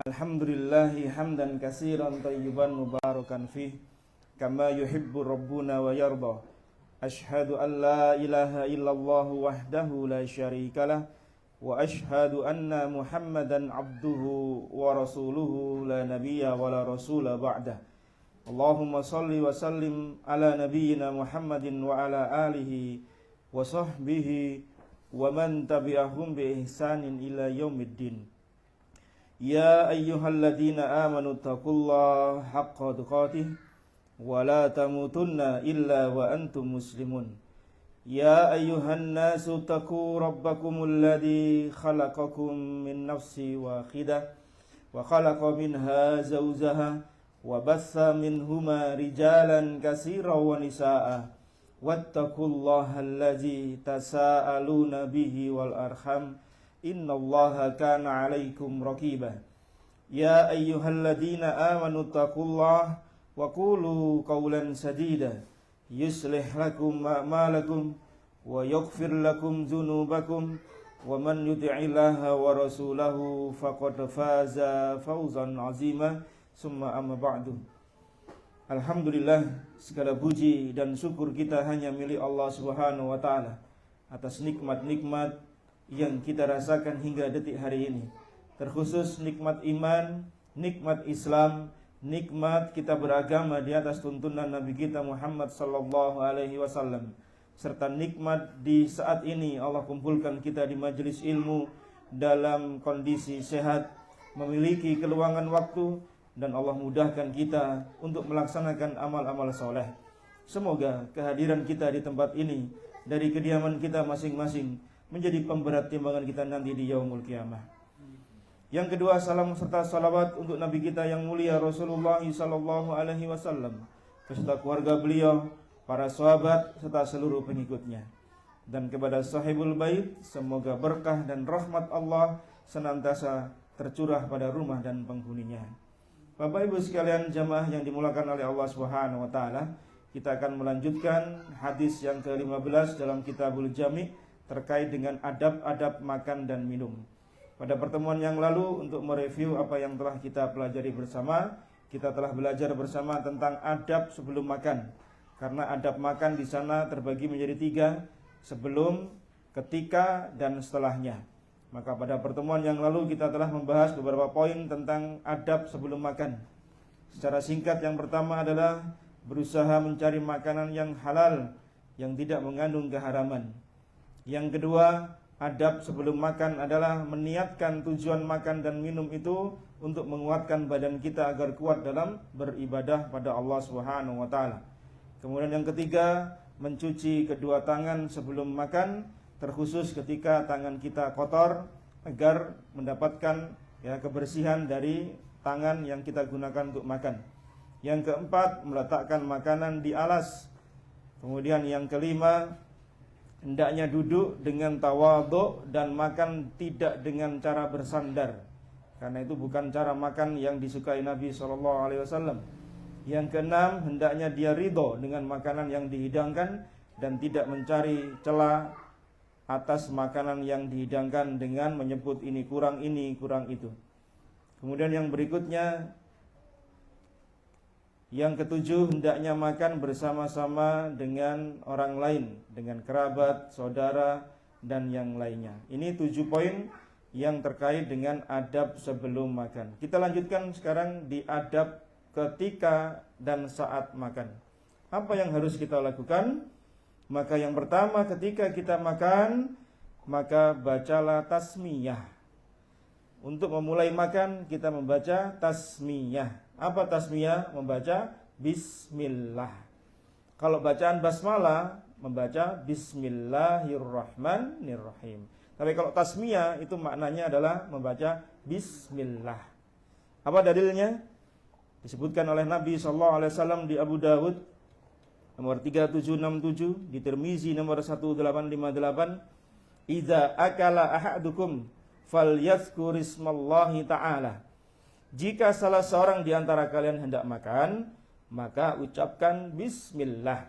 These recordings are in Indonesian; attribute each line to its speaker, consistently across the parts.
Speaker 1: Alhamdulillahi hamdan katsiran tayyiban mubarakan fih kama yuhibbu rabbuna wa yarda. Ashhadu an la ilaha illallah wahdahu la syarikalah wa ashhadu anna Muhammadan abduhu wa rasuluhu la nabiyya wa la rasula ba'dah. Allahumma salli wa sallim ala nabiyyina Muhammadin wa ala alihi wa sahbihi wa man tabi'ahum bi ihsanin ila yaumiddin. Ya ayyuhalladzina amanu taqullaha haqqa tuqatih wa la tamutunna illa wa antum muslimun. Ya ayyuhan nasu taqu rabbakumul ladzi khalaqakum min nafsin wahidah wa khalaqa minha zawjaha wa bassa minhuma rijalan katsiran wa nisaa'a wattaqullaha allazi tasaaluna bihi wal arham innallaha kana 'alaikum raqiba. Ya ayyuhalladzina amanu taqullaha wa qulu qawlan sadida yuslih lakum a'malakum wa yaghfir lakum dzunubakum wa man yuti'illaha wa rasulahu faqad faza fawzan 'azima. Summa amma ba'du. Alhamdulillah, segala puji dan syukur kita hanya milik Allah Subhanahu wa taala atas nikmat-nikmat yang kita rasakan hingga detik hari ini. Terkhusus nikmat iman, nikmat Islam, nikmat kita beragama di atas tuntunan Nabi kita Muhammad sallallahu alaihi wasallam, serta nikmat di saat ini Allah kumpulkan kita di majelis ilmu dalam kondisi sehat, memiliki keluangan waktu, dan Allah mudahkan kita untuk melaksanakan amal-amal soleh. Semoga kehadiran kita di tempat ini dari kediaman kita masing-masing menjadi pemberat timbangan kita nanti di yaumul qiyamah. Yang kedua, salam serta salawat untuk Nabi kita yang mulia Rasulullah sallallahu alaihi wasallam beserta keluarga beliau, para sahabat serta seluruh pengikutnya. Dan kepada sahibul bait, semoga berkah dan rahmat Allah senantiasa tercurah pada rumah dan penghuninya. Bapak Ibu sekalian jamaah yang dimulakan oleh Allah Subhanahu wa taala, kita akan melanjutkan hadis yang ke-15 dalam Kitabul Jami' terkait dengan adab-adab makan dan minum. Pada pertemuan yang lalu, untuk mereview apa yang telah kita pelajari bersama, kita telah belajar bersama tentang adab sebelum makan. Karena adab makan di sana terbagi menjadi 3, sebelum, ketika, dan setelahnya. Maka pada pertemuan yang lalu kita telah membahas beberapa poin tentang adab sebelum makan. Secara singkat, yang pertama adalah berusaha mencari makanan yang halal, yang tidak mengandung keharaman. Yang kedua, adab sebelum makan adalah meniatkan tujuan makan dan minum itu untuk menguatkan badan kita agar kuat dalam beribadah pada Allah Subhanahu wa taala. Kemudian yang ketiga, mencuci kedua tangan sebelum makan, terkhusus ketika tangan kita kotor, agar mendapatkan kebersihan dari tangan yang kita gunakan untuk makan. Yang keempat, meletakkan makanan di alas. Kemudian yang kelima, hendaknya duduk dengan tawadhu dan makan tidak dengan cara bersandar, karena itu bukan cara makan yang disukai Nabi SAW. Yang keenam, hendaknya dia ridho dengan makanan yang dihidangkan dan tidak mencari celah atas makanan yang dihidangkan dengan menyebut ini, kurang itu. Kemudian yang berikutnya, yang ketujuh, hendaknya makan bersama-sama dengan orang lain, dengan kerabat, saudara, dan yang lainnya. Ini 7 poin yang terkait dengan adab sebelum makan. Kita lanjutkan sekarang di adab ketika dan saat makan. Apa yang harus kita lakukan? Maka yang pertama, ketika kita makan, maka bacalah tasmiyah. Untuk memulai makan, kita membaca tasmiyah. Apa tasmiyah? Membaca bismillah. Kalau bacaan basmalah, membaca bismillahirrahmanirrahim. Tapi kalau tasmiyah itu maknanya adalah membaca bismillah. Apa dalilnya? Disebutkan oleh Nabi SAW di Abu Dawud nomor 3767, di Tirmizi nomor 1858, idza akala ahadukum falyadhkur ismallahi ta'ala. Jika salah seorang di antara kalian hendak makan, maka ucapkan bismillah.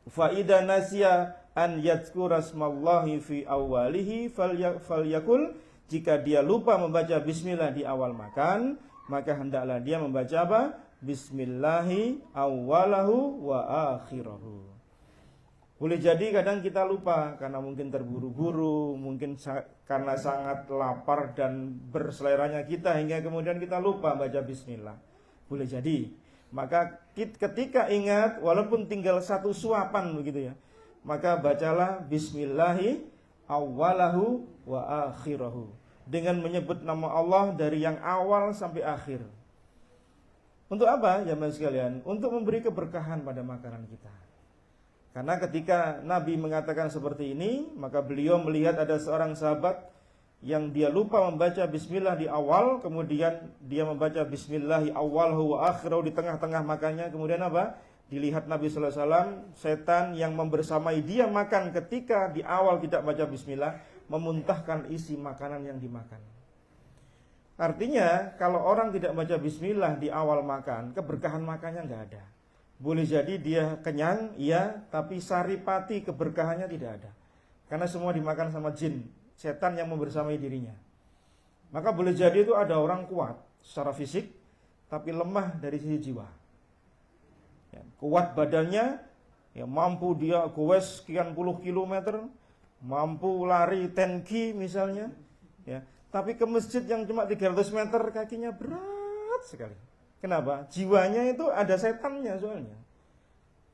Speaker 1: Fa idza nasiya an yadhkura ismallahi fi awwalihi falyakul. jika dia lupa membaca bismillah di awal makan, maka hendaklah dia membaca apa? Bismillahi awwalahu wa akhirahu. Boleh jadi kadang kita lupa karena mungkin terburu-buru, mungkin karena sangat lapar dan berseleranya kita hingga kemudian kita lupa baca bismillah. Boleh jadi. Maka ketika ingat, walaupun tinggal satu suapan begitu ya, maka bacalah bismillahi awwalahu wa akhirahu, dengan menyebut nama Allah dari yang awal sampai akhir. Untuk apa ya mas sekalian? Untuk memberi keberkahan pada makanan kita. Karena ketika Nabi mengatakan seperti ini, maka beliau melihat ada seorang sahabat yang dia lupa membaca bismillah di awal, kemudian dia membaca bismillahi awwalahu wa akhirahu di tengah-tengah makannya, kemudian apa? Dilihat Nabi sallallahu alaihi wasallam, setan yang membersamai dia makan ketika di awal tidak baca bismillah, memuntahkan isi makanan yang dimakan. Artinya, kalau orang tidak baca bismillah di awal makan, keberkahan makannya nggak ada. Boleh jadi dia kenyang, iya, tapi saripati keberkahannya tidak ada. Karena semua dimakan sama jin, setan yang membersamai dirinya. Maka boleh jadi itu ada orang kuat secara fisik, tapi lemah dari sisi jiwa. Ya, kuat badannya, ya mampu dia goes sekian puluh kilometer, mampu lari 10 misalnya, ya. Tapi ke masjid yang cuma 300 meter kakinya berat sekali. Kenapa? Jiwanya itu ada setannya soalnya.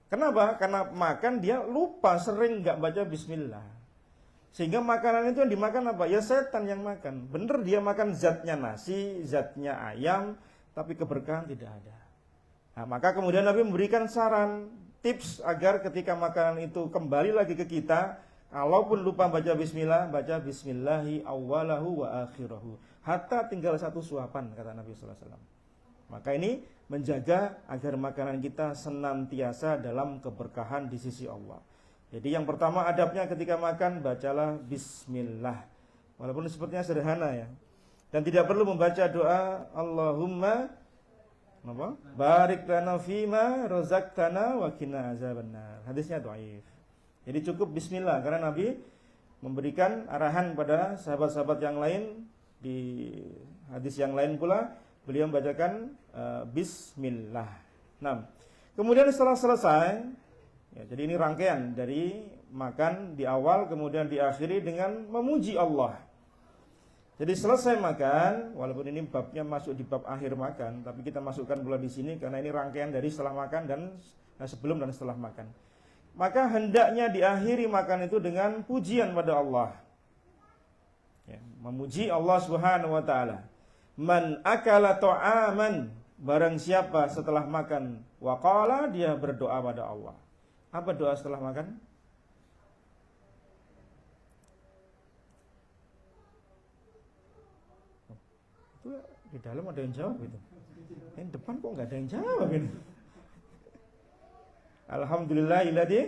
Speaker 1: Kenapa? Karena makan dia lupa, sering nggak baca bismillah. Sehingga makanan itu yang dimakan apa? Ya setan yang makan. Bener dia makan zatnya nasi, zatnya ayam, tapi keberkahan tidak ada. Nah, maka kemudian Nabi memberikan saran, tips agar ketika makanan itu kembali lagi ke kita, kalaupun lupa baca bismillah, baca bismillahi awwalahu wa akhirahu. Hatta tinggal satu suapan, kata Nabi sallallahu alaihi wasallam. Maka ini menjaga agar makanan kita senantiasa dalam keberkahan di sisi Allah. Jadi yang pertama adabnya ketika makan, bacalah bismillah. Walaupun sepertinya sederhana ya. Dan tidak perlu membaca doa Allahumma barik lana fima razaqtana wa qina azabannar. Hadisnya dhaif. Jadi cukup bismillah, karena Nabi memberikan arahan pada sahabat-sahabat yang lain. Di hadis yang lain pula beliau membacakan bismillah. Nah, kemudian setelah selesai, ya, jadi ini rangkaian dari makan di awal kemudian diakhiri dengan memuji Allah. Jadi selesai makan, walaupun ini babnya masuk di bab akhir makan, tapi kita masukkan pula di sini karena ini rangkaian dari setelah makan dan sebelum dan setelah makan. Maka hendaknya diakhiri makan itu dengan pujian pada Allah. Ya, memuji Allah Subhanahu wa taala. Man akala ta'aman, barang siapa setelah makan waqala, dia berdoa pada Allah. Apa doa setelah makan? Itu di dalam ada yang jawab itu. Yang depan kok nggak ada yang jawab ini. Alhamdulillahilladzi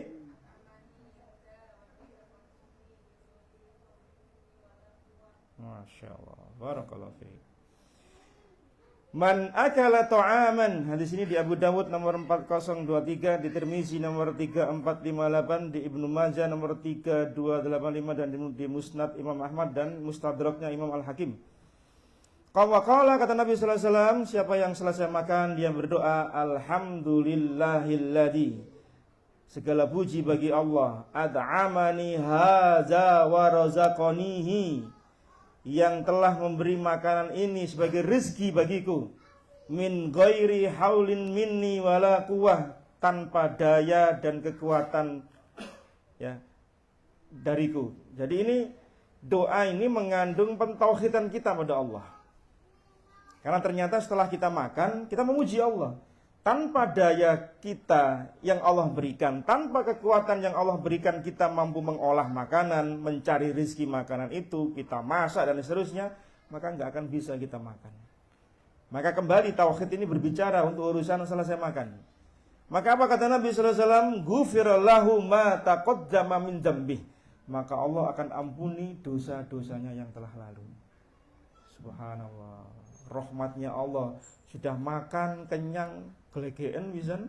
Speaker 1: Masya Allah, barakallahu fiik. Man akala ta'aman, hadis ini di Abu Dawud nomor 4023, di Tirmizi nomor 3458, di Ibnu Majah nomor 3285, dan di Musnad Imam Ahmad dan Mustadraknya Imam Al-Hakim. Qala kata Nabi sallallahu alaihi wasallam, siapa yang selesai makan dia berdoa alhamdulillahilladzi, segala puji bagi Allah, ad'amani hadza wa razaqanihi, yang telah memberi makanan ini sebagai rezeki bagiku, min ghairi haulin minni wala quwwah, tanpa daya dan kekuatan ya dariku. Jadi ini doa ini mengandung pentauhidan kita pada Allah. Karena ternyata setelah kita makan, kita memuji Allah. Tanpa daya kita yang Allah berikan, tanpa kekuatan yang Allah berikan, kita mampu mengolah makanan, mencari rezeki makanan itu, kita masak dan seterusnya, maka nggak akan bisa kita makan. Maka kembali tauhid ini berbicara untuk urusan selesai makan. Maka apa kata Nabi sallallahu alaihi wasallam? Ghufirallahu ma taqaddama min dzambih. Maka Allah akan ampuni dosa-dosanya yang telah lalu. Subhanallah. Rahmatnya Allah, sudah makan kenyang gelegean pisan,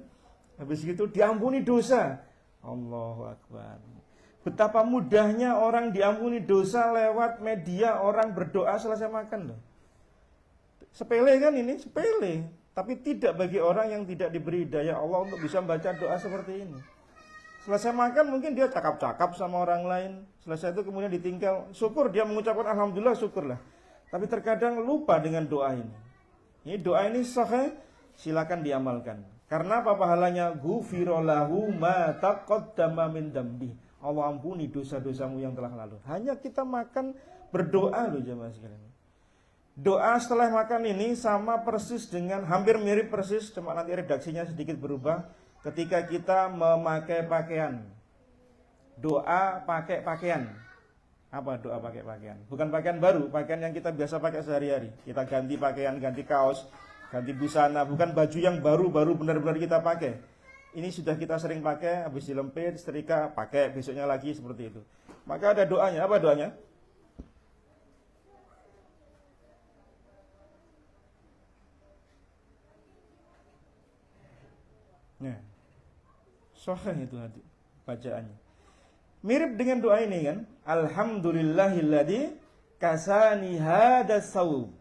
Speaker 1: habis itu diampuni dosa. Allahu akbar. Betapa mudahnya orang diampuni dosa lewat media orang berdoa selesai makan loh. Sepele kan ini, sepele. Tapi tidak bagi orang yang tidak diberi hidayah Allah untuk bisa membaca doa seperti ini. Selesai makan mungkin dia cakap-cakap sama orang lain. Selesai itu kemudian ditinggal. Syukur dia mengucapkan alhamdulillah, syukurlah. Tapi terkadang lupa dengan doa ini. Ini doa ini sahih, silakan diamalkan. Karena apa pahalanya? Ghufira lahu ma taqaddama min dambi. Allah ampuni dosa-dosamu yang telah lalu. Hanya kita makan berdoa loh jemaah sekalian. Doa setelah makan ini sama persis dengan, hampir mirip persis, cuma nanti redaksinya sedikit berubah. Ketika kita memakai pakaian. Doa pakai pakaian. Apa doa pakai pakaian? Bukan pakaian baru, pakaian yang kita biasa pakai sehari-hari. Kita ganti pakaian, ganti kaos, ganti busana. Bukan baju yang baru-baru benar-benar kita pakai. Ini sudah kita sering pakai, habis dilempit, setrika, pakai, besoknya lagi seperti itu. Maka ada doanya. Apa doanya? Ya. Sahih itu hati bacaannya. Mirip dengan doa ini kan? Alhamdulillahilladzi kasani hadas saub.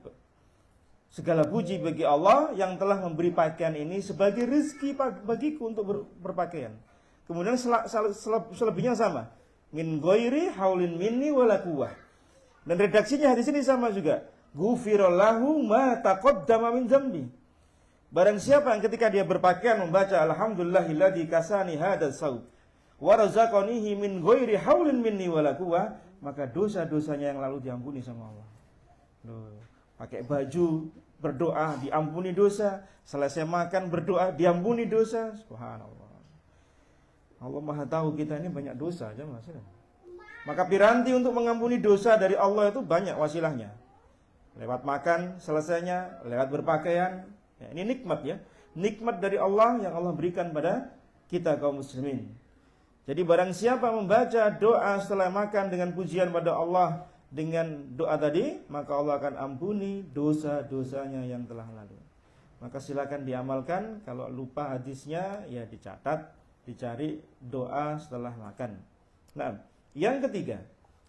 Speaker 1: Segala puji bagi Allah yang telah memberi pakaian ini sebagai rezeki bagiku untuk berpakaian. Kemudian selebihnya sama. Min ghairi haulin minni wala quwwah. Dan redaksinya hadis ini sama juga. Ghufirallahu ma taqaddama min dzambi. Barang siapa yang ketika dia berpakaian membaca alhamdulillahilladzi kasani hadas saub wa razaqanihi min ghairi haulin minni wala quwwah, maka dosa-dosanya yang lalu diampuni sama Allah. Loh, pakai baju berdoa diampuni dosa, selesai makan berdoa diampuni dosa. Subhanallah. Allah Maha tahu kita ini banyak dosa aja Mas. Maka piranti untuk mengampuni dosa dari Allah itu banyak wasilahnya. Lewat makan selesainya, lewat berpakaian. Ya, ini nikmat ya. Nikmat dari Allah yang Allah berikan pada kita kaum muslimin. Jadi barang siapa membaca doa setelah makan dengan pujian pada Allah dengan doa tadi, maka Allah akan ampuni dosa-dosanya yang telah lalu. Maka silakan diamalkan. Kalau lupa hadisnya ya dicatat, dicari doa setelah makan. Nah, yang ketiga,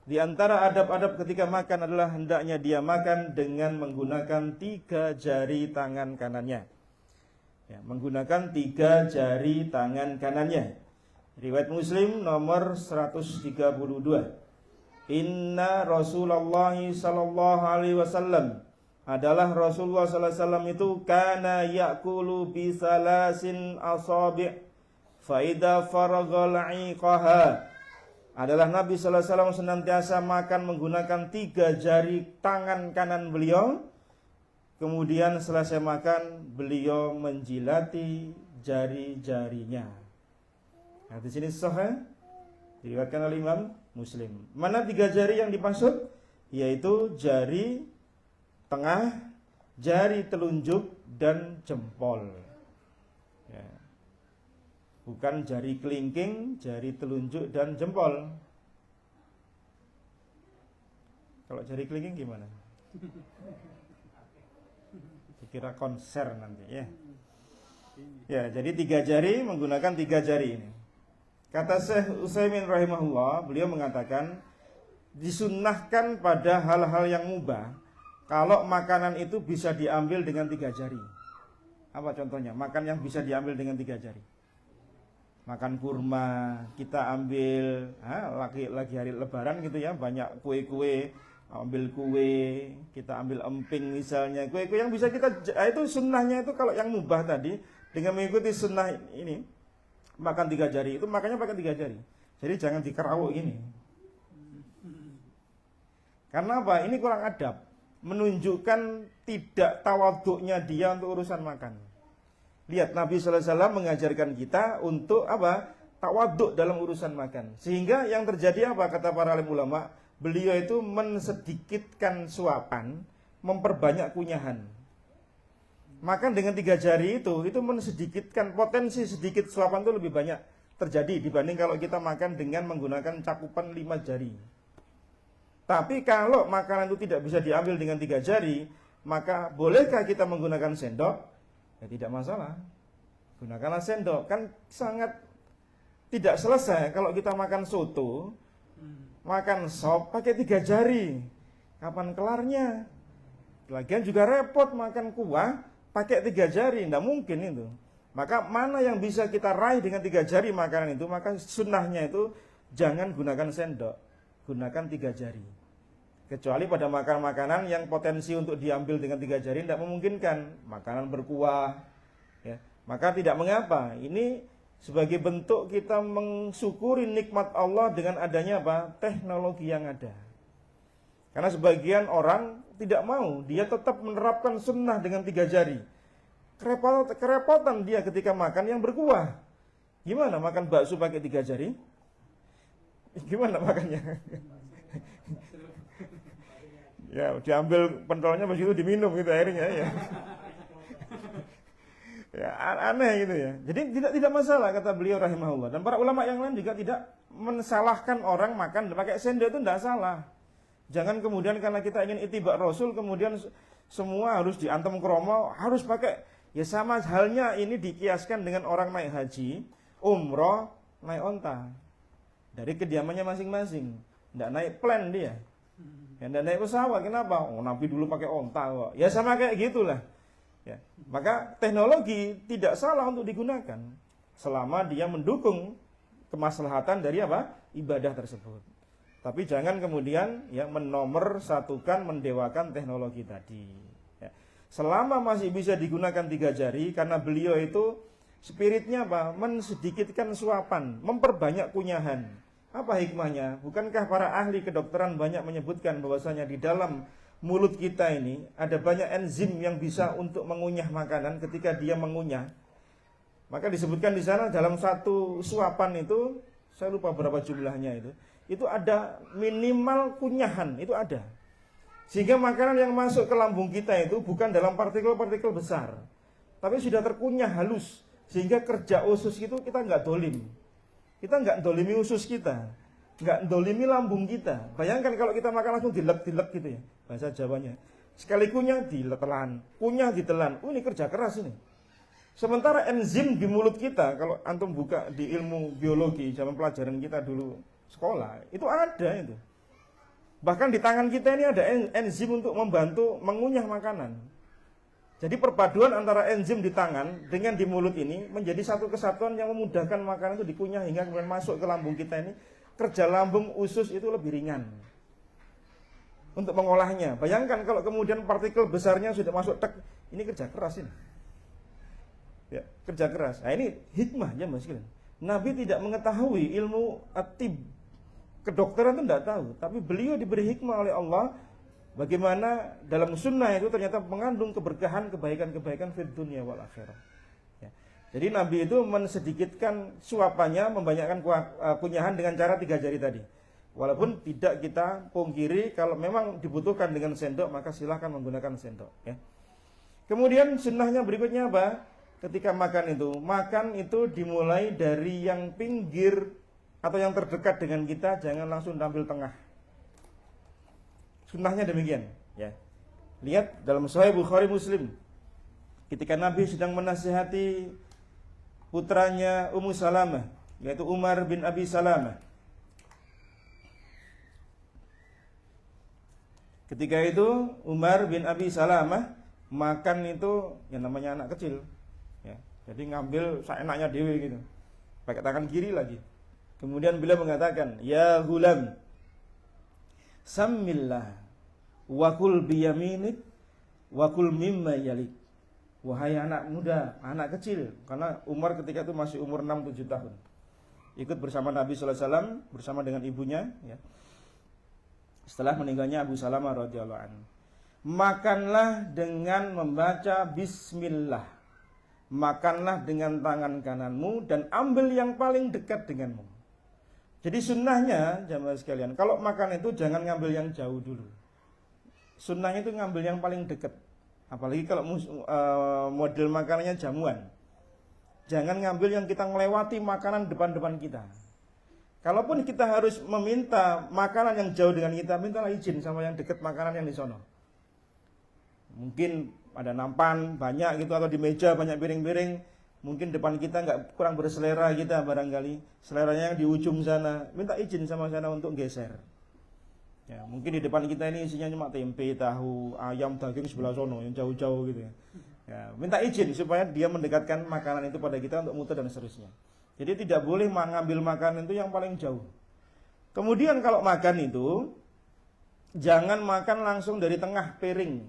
Speaker 1: di antara adab-adab ketika makan adalah hendaknya dia makan dengan menggunakan 3 jari tangan kanannya. Ya, menggunakan 3 jari tangan kanannya. Riwayat Muslim nomor 132. Inna Rasulullah sallallahu alaihi wasallam, adalah Rasulullah sallallahu alaihi wasallam itu kana ya'kulu bi salasin asabi' fa idza faragha la'iqaha. Adalah Nabi sallallahu alaihi wasallam senantiasa makan menggunakan 3 jari tangan kanan beliau. Kemudian selesai makan beliau menjilati jari-jarinya. Nah, di sini sahih diriwayatkan oleh Imam Muslim. Mana 3 jari yang dimaksud? Yaitu jari tengah, jari telunjuk dan jempol. Ya. Bukan jari kelingking, jari telunjuk dan jempol. Kalau jari kelingking gimana? Dikira konser nanti ya. Ya, jadi 3 jari, menggunakan 3 jari ini. Kata Syekh Utsaimin rahimahullah, beliau mengatakan disunnahkan pada hal-hal yang mubah kalau makanan itu bisa diambil dengan 3 jari. Apa contohnya? Makan yang bisa diambil dengan 3 jari. Makan kurma, kita ambil lagi hari lebaran gitu ya, banyak kue-kue, ambil kue, kita ambil emping misalnya, kue-kue yang bisa kita, itu sunnahnya itu kalau yang mubah tadi dengan mengikuti sunnah ini, makan 3 jari, itu makanya pakai 3 jari. Jadi jangan dikerawuk gini. Karena apa? Ini kurang adab, menunjukkan tidak tawaduknya dia untuk urusan makan. Lihat, Nabi sallallahu alaihi wasallam mengajarkan kita untuk apa? Tawaduk dalam urusan makan. Sehingga yang terjadi apa? Kata para alim ulama, beliau itu mensedikitkan suapan, memperbanyak kunyahan. Makan dengan 3 jari itu mensedikitkan, potensi sedikit suapan itu lebih banyak terjadi dibanding kalau kita makan dengan menggunakan cakupan 5 jari. Tapi kalau makanan itu tidak bisa diambil dengan 3 jari, maka bolehkah kita menggunakan sendok? Ya tidak masalah. Gunakanlah sendok, kan sangat tidak selesai kalau kita makan soto, makan sop pakai 3 jari. Kapan kelarnya? Lagian juga repot makan kuah pakai 3 jari, tidak mungkin itu. Maka mana yang bisa kita raih dengan 3 jari makanan itu, maka sunnahnya itu jangan gunakan sendok, gunakan 3 jari. Kecuali pada makanan-makanan yang potensi untuk diambil dengan 3 jari tidak memungkinkan, makanan berkuah, ya, maka tidak mengapa. Ini sebagai bentuk kita mensyukuri nikmat Allah dengan adanya apa? Teknologi yang ada. Karena sebagian orang tidak mau, dia tetap menerapkan sunnah dengan 3 jari. Kerepotan dia ketika makan yang berkuah. Gimana makan bakso pakai 3 jari? Gimana makannya? Ya, diambil pentolnya begitu diminum gitu airnya ya. Ya, aneh gitu ya. Jadi tidak masalah kata beliau rahimahullah. Dan para ulama yang lain juga tidak mensalahkan orang makan pakai sendok, itu tidak salah. Jangan kemudian karena kita ingin ittiba Rasul kemudian semua harus diantem kromo, harus pakai. Ya sama halnya ini dikiaskan dengan orang naik haji, umroh, naik onta. Dari kediamannya masing-masing. Tidak naik plan dia. Ya, tidak naik pesawat. Kenapa? Oh, Nabi dulu pakai onta kok. Ya sama kayak gitulah. Ya. Maka teknologi tidak salah untuk digunakan selama dia mendukung kemaslahatan dari apa? Ibadah tersebut. Tapi jangan kemudian ya menomorsatukan, mendewakan teknologi tadi. Ya. Selama masih bisa digunakan 3 jari, karena beliau itu spiritnya apa? Mensedikitkan suapan, memperbanyak kunyahan. Apa hikmahnya? Bukankah para ahli kedokteran banyak menyebutkan bahwasanya di dalam mulut kita ini ada banyak enzim yang bisa untuk mengunyah makanan ketika dia mengunyah. Maka disebutkan di sana dalam satu suapan itu, saya lupa berapa jumlahnya itu ada minimal kunyahan, itu ada. Sehingga makanan yang masuk ke lambung kita itu bukan dalam partikel-partikel besar, tapi sudah terkunyah halus, sehingga kerja usus itu kita nggak dolim. Kita nggak dolimi usus kita, nggak dolimi lambung kita. Bayangkan kalau kita makan langsung dilek-dilek gitu ya, bahasa Jawanya. Sekali kunyah ditelan, kunyah ditelan. Ini kerja keras ini. Sementara enzim di mulut kita, kalau antum buka di ilmu biologi zaman pelajaran kita dulu sekolah, itu ada itu. Bahkan di tangan kita ini ada enzim untuk membantu mengunyah makanan. Jadi perpaduan antara enzim di tangan dengan di mulut ini menjadi satu kesatuan yang memudahkan makanan itu dikunyah hingga kemudian masuk ke lambung kita ini. Kerja lambung usus itu lebih ringan untuk mengolahnya. Bayangkan kalau kemudian partikel besarnya sudah masuk tek, ini kerja keras ini. Ya, kerja keras. Nah ini hikmahnya Mas sekalian. Nabi tidak mengetahui ilmu atib, kedokteran itu tidak tahu, tapi beliau diberi hikmah oleh Allah bagaimana dalam sunnah itu ternyata mengandung keberkahan, kebaikan-kebaikan fid dunya wal akhirah. Ya. Jadi Nabi itu mensedikitkan suapannya, membanyakkan kunyahan dengan cara 3 jari tadi. Walaupun tidak kita pungkiri kalau memang dibutuhkan dengan sendok, maka silahkan menggunakan sendok. Ya. Kemudian sunnahnya berikutnya apa? Ketika makan itu dimulai dari yang pinggir atau yang terdekat dengan kita, jangan langsung tampil tengah. Sunnahnya demikian. Ya. Lihat dalam Sahih Bukhari Muslim, ketika Nabi sedang menasihati putranya Ummu Salamah, yaitu Umar bin Abi Salamah. Ketika itu Umar bin Abi Salamah makan itu yang namanya anak kecil. Ya, jadi ngambil seenaknya dewe gitu, pakai tangan kiri lagi. Kemudian beliau mengatakan, ya gulam, sammillah, wakul biyaminik, wakul mimma yalik. Wahai anak muda, anak kecil, karena Umar ketika itu masih umur 6-7 tahun, ikut bersama Nabi SAW, bersama dengan ibunya. Ya. Setelah meninggalnya Abu Salamah radhiyallahu anhu, makanlah dengan membaca Bismillah. Makanlah dengan tangan kananmu dan ambil yang paling dekat denganmu. Jadi sunnahnya jamaah sekalian, kalau makan itu jangan ngambil yang jauh dulu. Sunnahnya itu ngambil yang paling dekat. Apalagi kalau model makanannya jamuan. Jangan ngambil yang kita melewati makanan depan-depan kita. Kalaupun kita harus meminta makanan yang jauh dengan kita, mintalah izin sama yang dekat makanan yang di sono. Mungkin ada nampan banyak gitu atau di meja banyak piring-piring, Mungkin depan kita kurang berselera kita barangkali, seleranya yang di ujung sana, minta izin sama sana untuk geser. Ya, mungkin di depan kita ini isinya cuma tempe, tahu, ayam, daging sebelah sono yang jauh-jauh gitu ya. Ya, minta izin supaya dia mendekatkan makanan itu pada kita untuk muter dan seterusnya. Jadi tidak boleh mengambil makanan itu yang paling jauh. Kemudian kalau makan itu jangan makan langsung dari tengah piring.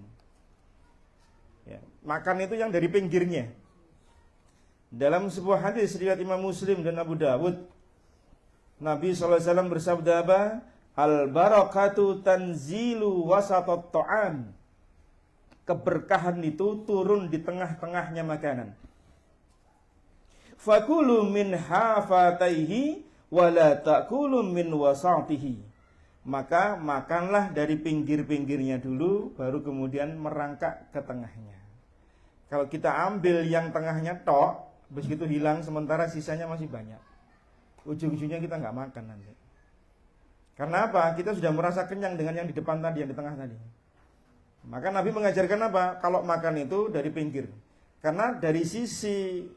Speaker 1: Ya, makan itu yang dari pinggirnya. Dalam sebuah hadis riwayat Imam Muslim dan Abu Dawud, Nabi SAW bersabda apa? Al-barakatu tanzilu wasatot ta'am. Keberkahan itu turun di tengah-tengahnya makanan. Fakulu min hafataihi wala ta'kulu min wasatihi. Maka makanlah dari pinggir-pinggirnya dulu, baru kemudian merangkak ke tengahnya. Kalau kita ambil yang tengahnya tok, begitu hilang, sementara sisanya masih banyak, ujung-ujungnya kita nggak makan nanti. Karena apa? Kita sudah merasa kenyang dengan yang di depan tadi, yang di tengah tadi. Maka Nabi mengajarkan apa? Kalau makan itu dari pinggir. Karena dari sisi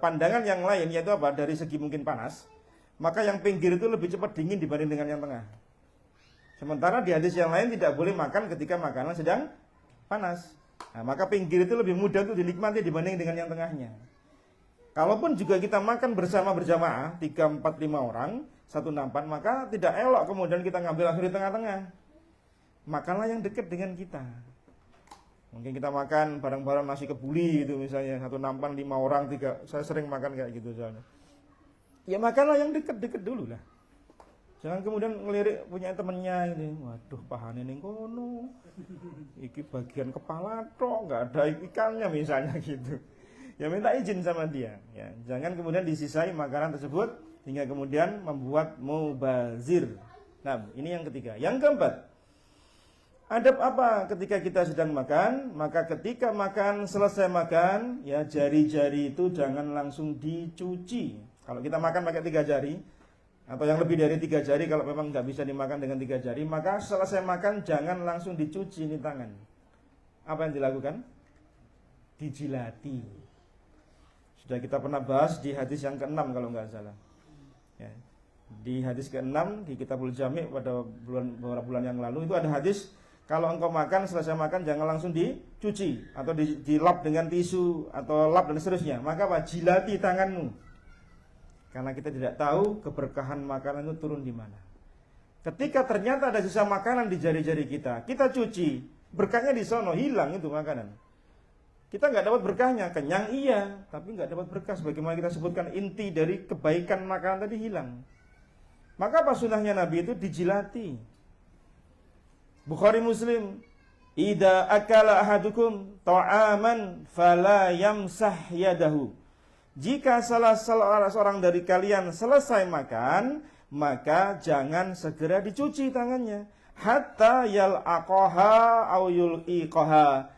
Speaker 1: pandangan yang lain, yaitu apa? Dari segi mungkin panas, maka yang pinggir itu lebih cepat dingin dibanding dengan yang tengah. Sementara di hadis yang lain tidak boleh makan ketika makanan sedang panas. Nah, maka pinggir itu lebih mudah untuk dinikmati dibanding dengan yang tengahnya. Kalaupun juga kita makan bersama berjamaah 3, 4, 5 orang satu nampan, maka tidak elok kemudian kita ngambil langsung di tengah-tengah. Makanlah yang dekat dengan kita. Mungkin kita makan bareng-bareng nasi kebuli gitu misalnya, satu nampan 5 orang, 3. Saya sering makan kayak gitu soalnya. Ya makanlah yang dekat-dekat dulu lah. Jangan kemudian ngelirik punya temennya ini, waduh pahane ning kono, iki bagian kepala tok, nggak ada ikannya misalnya gitu. Ya minta izin sama dia. Ya, jangan kemudian disisai makanan tersebut hingga kemudian membuat mubazir. Nah, ini yang ketiga. Yang keempat, adab apa ketika kita sedang makan? Maka ketika makan, selesai makan, ya jari-jari itu jangan langsung dicuci. Kalau kita makan pakai 3 jari, atau yang lebih dari 3 jari, kalau memang nggak bisa dimakan dengan 3 jari, maka selesai makan jangan langsung dicuci ini tangan. Apa yang dilakukan? Dijilati. Sudah kita pernah bahas di hadis yang ke-6 kalau nggak salah. Ya. Di hadis ke-6 di Kitabul Jami' pada beberapa bulan yang lalu itu ada hadis, kalau engkau makan, selesai makan jangan langsung dicuci atau dilap dengan tisu atau lap dan seterusnya. Maka apa? Jilati tanganmu. Karena kita tidak tahu keberkahan makanan itu turun di mana. Ketika ternyata ada sisa makanan di jari-jari kita, kita cuci, berkahnya di sono, hilang itu makanan. Kita nggak dapat berkahnya, kenyang iya, tapi nggak dapat berkah. Sebagaimana kita sebutkan, inti dari kebaikan makanan tadi hilang. Maka apa sunnahnya Nabi itu? Dijilati. Bukhari Muslim, idza akala ahadukum ta'aman fala yamsah yadahu. Jika salah seorang dari kalian selesai makan, maka jangan segera dicuci tangannya. Hatta yal'aqaha aw yul'iqaha.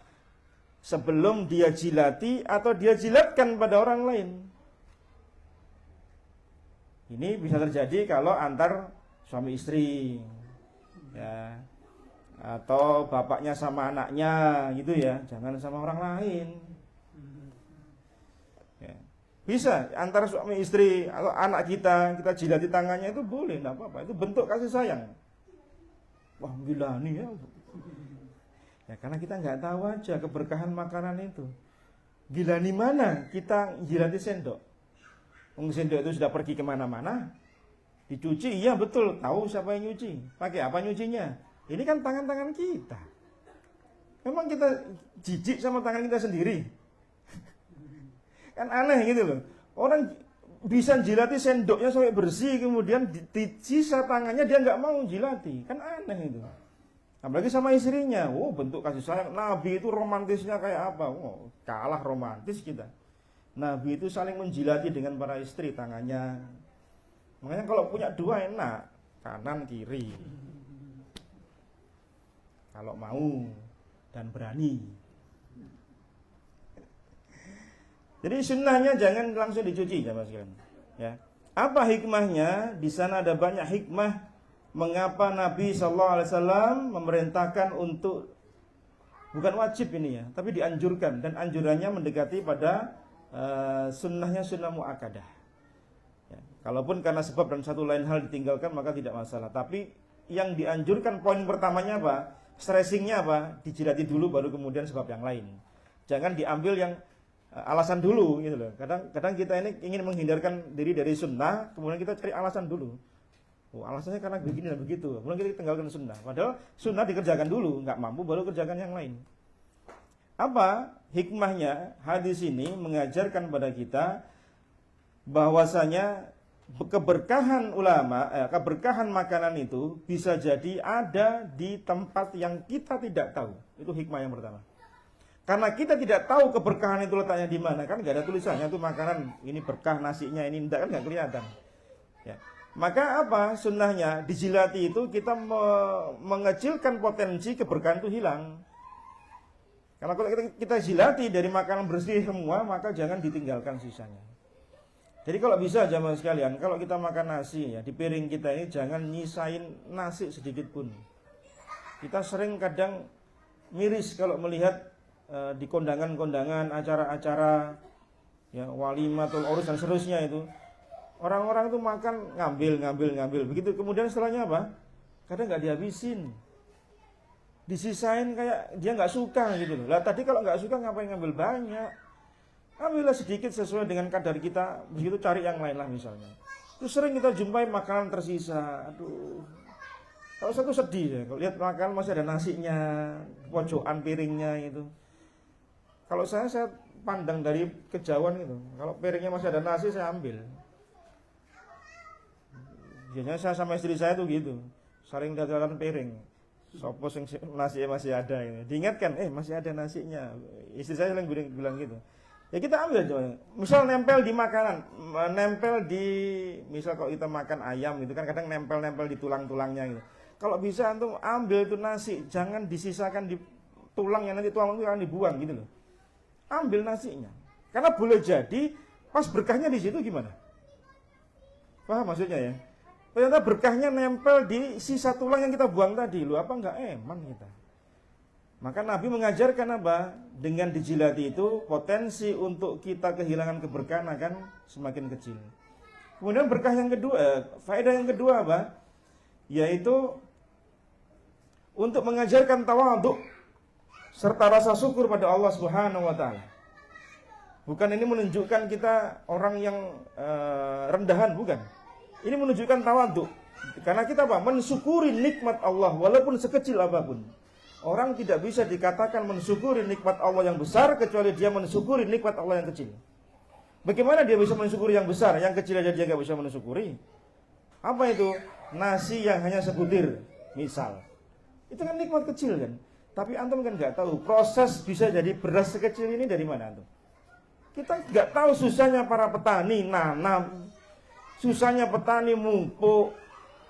Speaker 1: Sebelum dia jilati atau dia jilatkan pada orang lain. Ini bisa terjadi kalau antar suami istri. Ya. Atau bapaknya sama anaknya gitu ya. Jangan sama orang lain. Bisa antara suami istri atau anak kita jilati tangannya itu boleh, enggak apa-apa. Itu bentuk kasih sayang. Wah, gila nih ya. Ya karena kita nggak tahu aja keberkahan makanan itu. Gila nih mana kita jilati sendok. Sendok itu sudah pergi kemana-mana. Dicuci, iya betul. Tahu siapa yang nyuci. Pakai apa nyucinya? Ini kan tangan-tangan kita. Memang kita jijik sama tangan kita sendiri. Kan aneh gitu loh. Orang bisa jilati sendoknya sampai bersih, kemudian di sisa tangannya dia nggak mau jilati. Kan aneh itu. Apalagi sama istrinya. Oh, bentuk kasih sayang. Nabi itu romantisnya kayak apa? Oh, kalah romantis kita. Nabi itu saling menjilati dengan para istri tangannya. Makanya kalau punya 2 enak, kanan kiri. Kalau mau dan berani. Jadi sunnahnya jangan langsung dicuci, jamaah sekalian. Ya. Apa hikmahnya? Di sana ada banyak hikmah mengapa Nabi SAW memerintahkan untuk, bukan wajib ini ya, tapi dianjurkan, dan anjurannya mendekati pada sunnahnya sunnah muakkadah. Ya, kalaupun karena sebab dan satu lain hal ditinggalkan maka tidak masalah. Tapi yang dianjurkan poin pertamanya apa? Stressingnya apa? Dijilati dulu baru kemudian sebab yang lain. Jangan diambil yang alasan dulu gitu loh. Kadang kita ini ingin menghindarkan diri dari sunnah, kemudian kita cari alasan dulu. Oh, alasannya karena begini dan begitu. Kemudian kita tinggalkan sunnah. Padahal sunnah dikerjakan dulu, nggak mampu baru kerjakan yang lain. Apa hikmahnya? Hadis ini mengajarkan pada kita bahwasanya keberkahan keberkahan makanan itu bisa jadi ada di tempat yang kita tidak tahu. Itu hikmah yang pertama. Karena kita tidak tahu keberkahan itu letaknya di mana, kan nggak ada tulisannya tuh makanan ini berkah nasinya ini enggak, kan nggak kelihatan. Ya. Maka apa sunnahnya dijilati itu kita mengecilkan potensi keberkahan itu hilang. Karena kalau kita jilati dari makanan bersih semua, maka jangan ditinggalkan sisanya. Jadi kalau bisa jamaah sekalian, kalau kita makan nasi ya di piring kita ini jangan nyisain nasi sedikit pun. Kita sering kadang miris kalau melihat di kondangan-kondangan, acara-acara ya walimah atau urus dan seterusnya itu orang-orang itu makan ngambil begitu, kemudian setelahnya apa? Kadang nggak dihabisin, disisain kayak dia nggak suka gitu loh. Lah tadi kalau nggak suka ngapain ngambil banyak? Ambillah sedikit sesuai dengan kadar kita, begitu cari yang lain lah misalnya. Itu sering kita jumpai makanan tersisa, aduh. Kalau saya tuh sedih ya, kalau lihat makanan masih ada nasinya, pojokan piringnya itu. Kalau saya pandang dari kejauhan gitu. Kalau piringnya masih ada nasi saya ambil. Biasanya saya sama istri saya tuh gitu, sering jajaran piring. Sopo sing nasinya masih ada ini. Diingatkan, masih ada nasinya. Istri saya sering bilang gitu. Ya kita ambil aja. Misal nempel di makanan, nempel di misal kalau kita makan ayam gitu kan kadang nempel-nempel di tulang-tulangnya gitu. Kalau bisa antum ambil itu nasi, jangan disisakan di tulangnya, nanti tulang itu akan dibuang gitu loh. Ambil nasinya. Karena boleh jadi pas berkahnya di situ gimana? Paham maksudnya ya? Ternyata berkahnya nempel di sisa tulang yang kita buang tadi. Loh, apa enggak eman kita? Maka Nabi mengajarkan apa? Dengan dijilati itu potensi untuk kita kehilangan keberkahan akan semakin kecil. Kemudian berkah yang kedua, faedah yang kedua apa? Yaitu untuk mengajarkan tawadhu serta rasa syukur pada Allah Subhanahu wa taala. Bukan ini menunjukkan kita orang yang rendahan, bukan. Ini menunjukkan tawadhu. Karena kita apa? Mensyukuri nikmat Allah walaupun sekecil apapun. Orang tidak bisa dikatakan mensyukuri nikmat Allah yang besar kecuali dia mensyukuri nikmat Allah yang kecil. Bagaimana dia bisa mensyukuri yang besar, yang kecil aja dia nggak bisa mensyukuri? Apa itu? Nasi yang hanya sebutir, misal. Itu kan nikmat kecil kan? Tapi antum kan nggak tahu proses bisa jadi beras sekecil ini dari mana antum. Kita nggak tahu susahnya para petani nanam, susahnya petani mumpuk,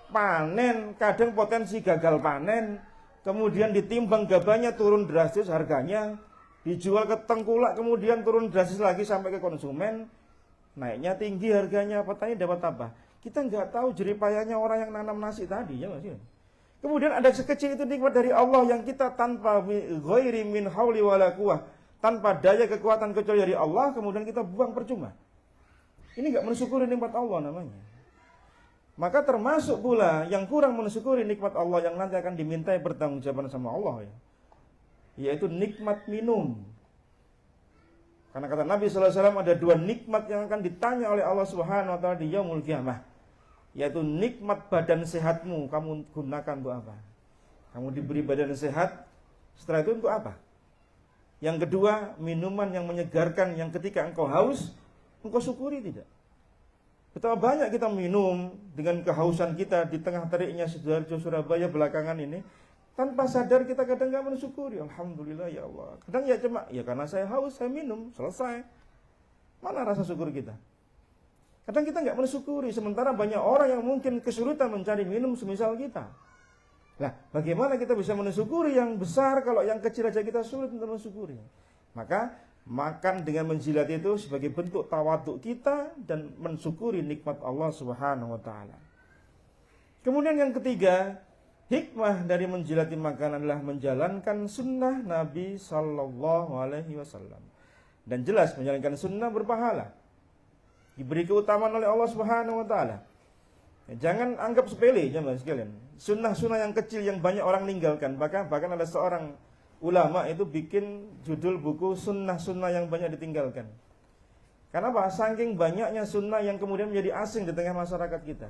Speaker 1: panen, kadang potensi gagal panen, kemudian ditimbang gabahnya turun drastis harganya, dijual ke tengkulak kemudian turun drastis lagi sampai ke konsumen, naiknya tinggi harganya, petani dapat apa? Kita nggak tahu jeripayahnya orang yang nanam nasi tadi, ya masih. Kemudian ada sekecil itu nikmat dari Allah yang kita tanpa ghairi min hauli wala quwwah, tanpa daya kekuatan kecuali dari Allah, kemudian kita buang percuma. Ini enggak mensyukuri nikmat Allah namanya. Maka termasuk pula yang kurang mensyukuri nikmat Allah yang nanti akan dimintai pertanggungjawaban sama Allah ya. Yaitu nikmat minum. Karena kata Nabi sallallahu alaihi wasallam ada dua nikmat yang akan ditanya oleh Allah Subhanahu wa taala di yaumul qiyamah. Yaitu nikmat badan sehatmu, kamu gunakan untuk apa? Kamu diberi badan sehat, setelah itu untuk apa? Yang kedua, minuman yang menyegarkan, yang ketika engkau haus, engkau syukuri tidak? Betapa banyak kita minum dengan kehausan kita di tengah teriknya Sidoarjo Surabaya belakangan ini, tanpa sadar kita kadang gak mensyukuri. Alhamdulillah ya Allah. Kadang ya cuma, ya karena saya haus, saya minum, selesai. Mana rasa syukur kita? Kadang kita nggak mensyukuri, sementara banyak orang yang mungkin kesulitan mencari minum semisal kita. Nah, bagaimana kita bisa mensyukuri yang besar kalau yang kecil aja kita sulit untuk mensyukuri? Maka makan dengan menjilat itu sebagai bentuk tawadhu kita dan mensyukuri nikmat Allah Subhanahu wa taala. Kemudian yang ketiga, hikmah dari menjilati makanan adalah menjalankan sunnah Nabi sallallahu alaihi wasallam. Dan jelas menjalankan sunnah berpahala, diberi keutamaan oleh Allah Subhanahu wa taala. Jangan anggap sepele jemaah sekalian. Sunnah-sunnah yang kecil yang banyak orang tinggalkan. Bahkan ada seorang ulama itu bikin judul buku sunnah-sunnah yang banyak ditinggalkan. Karena apa? Saking banyaknya sunnah yang kemudian menjadi asing di tengah masyarakat kita.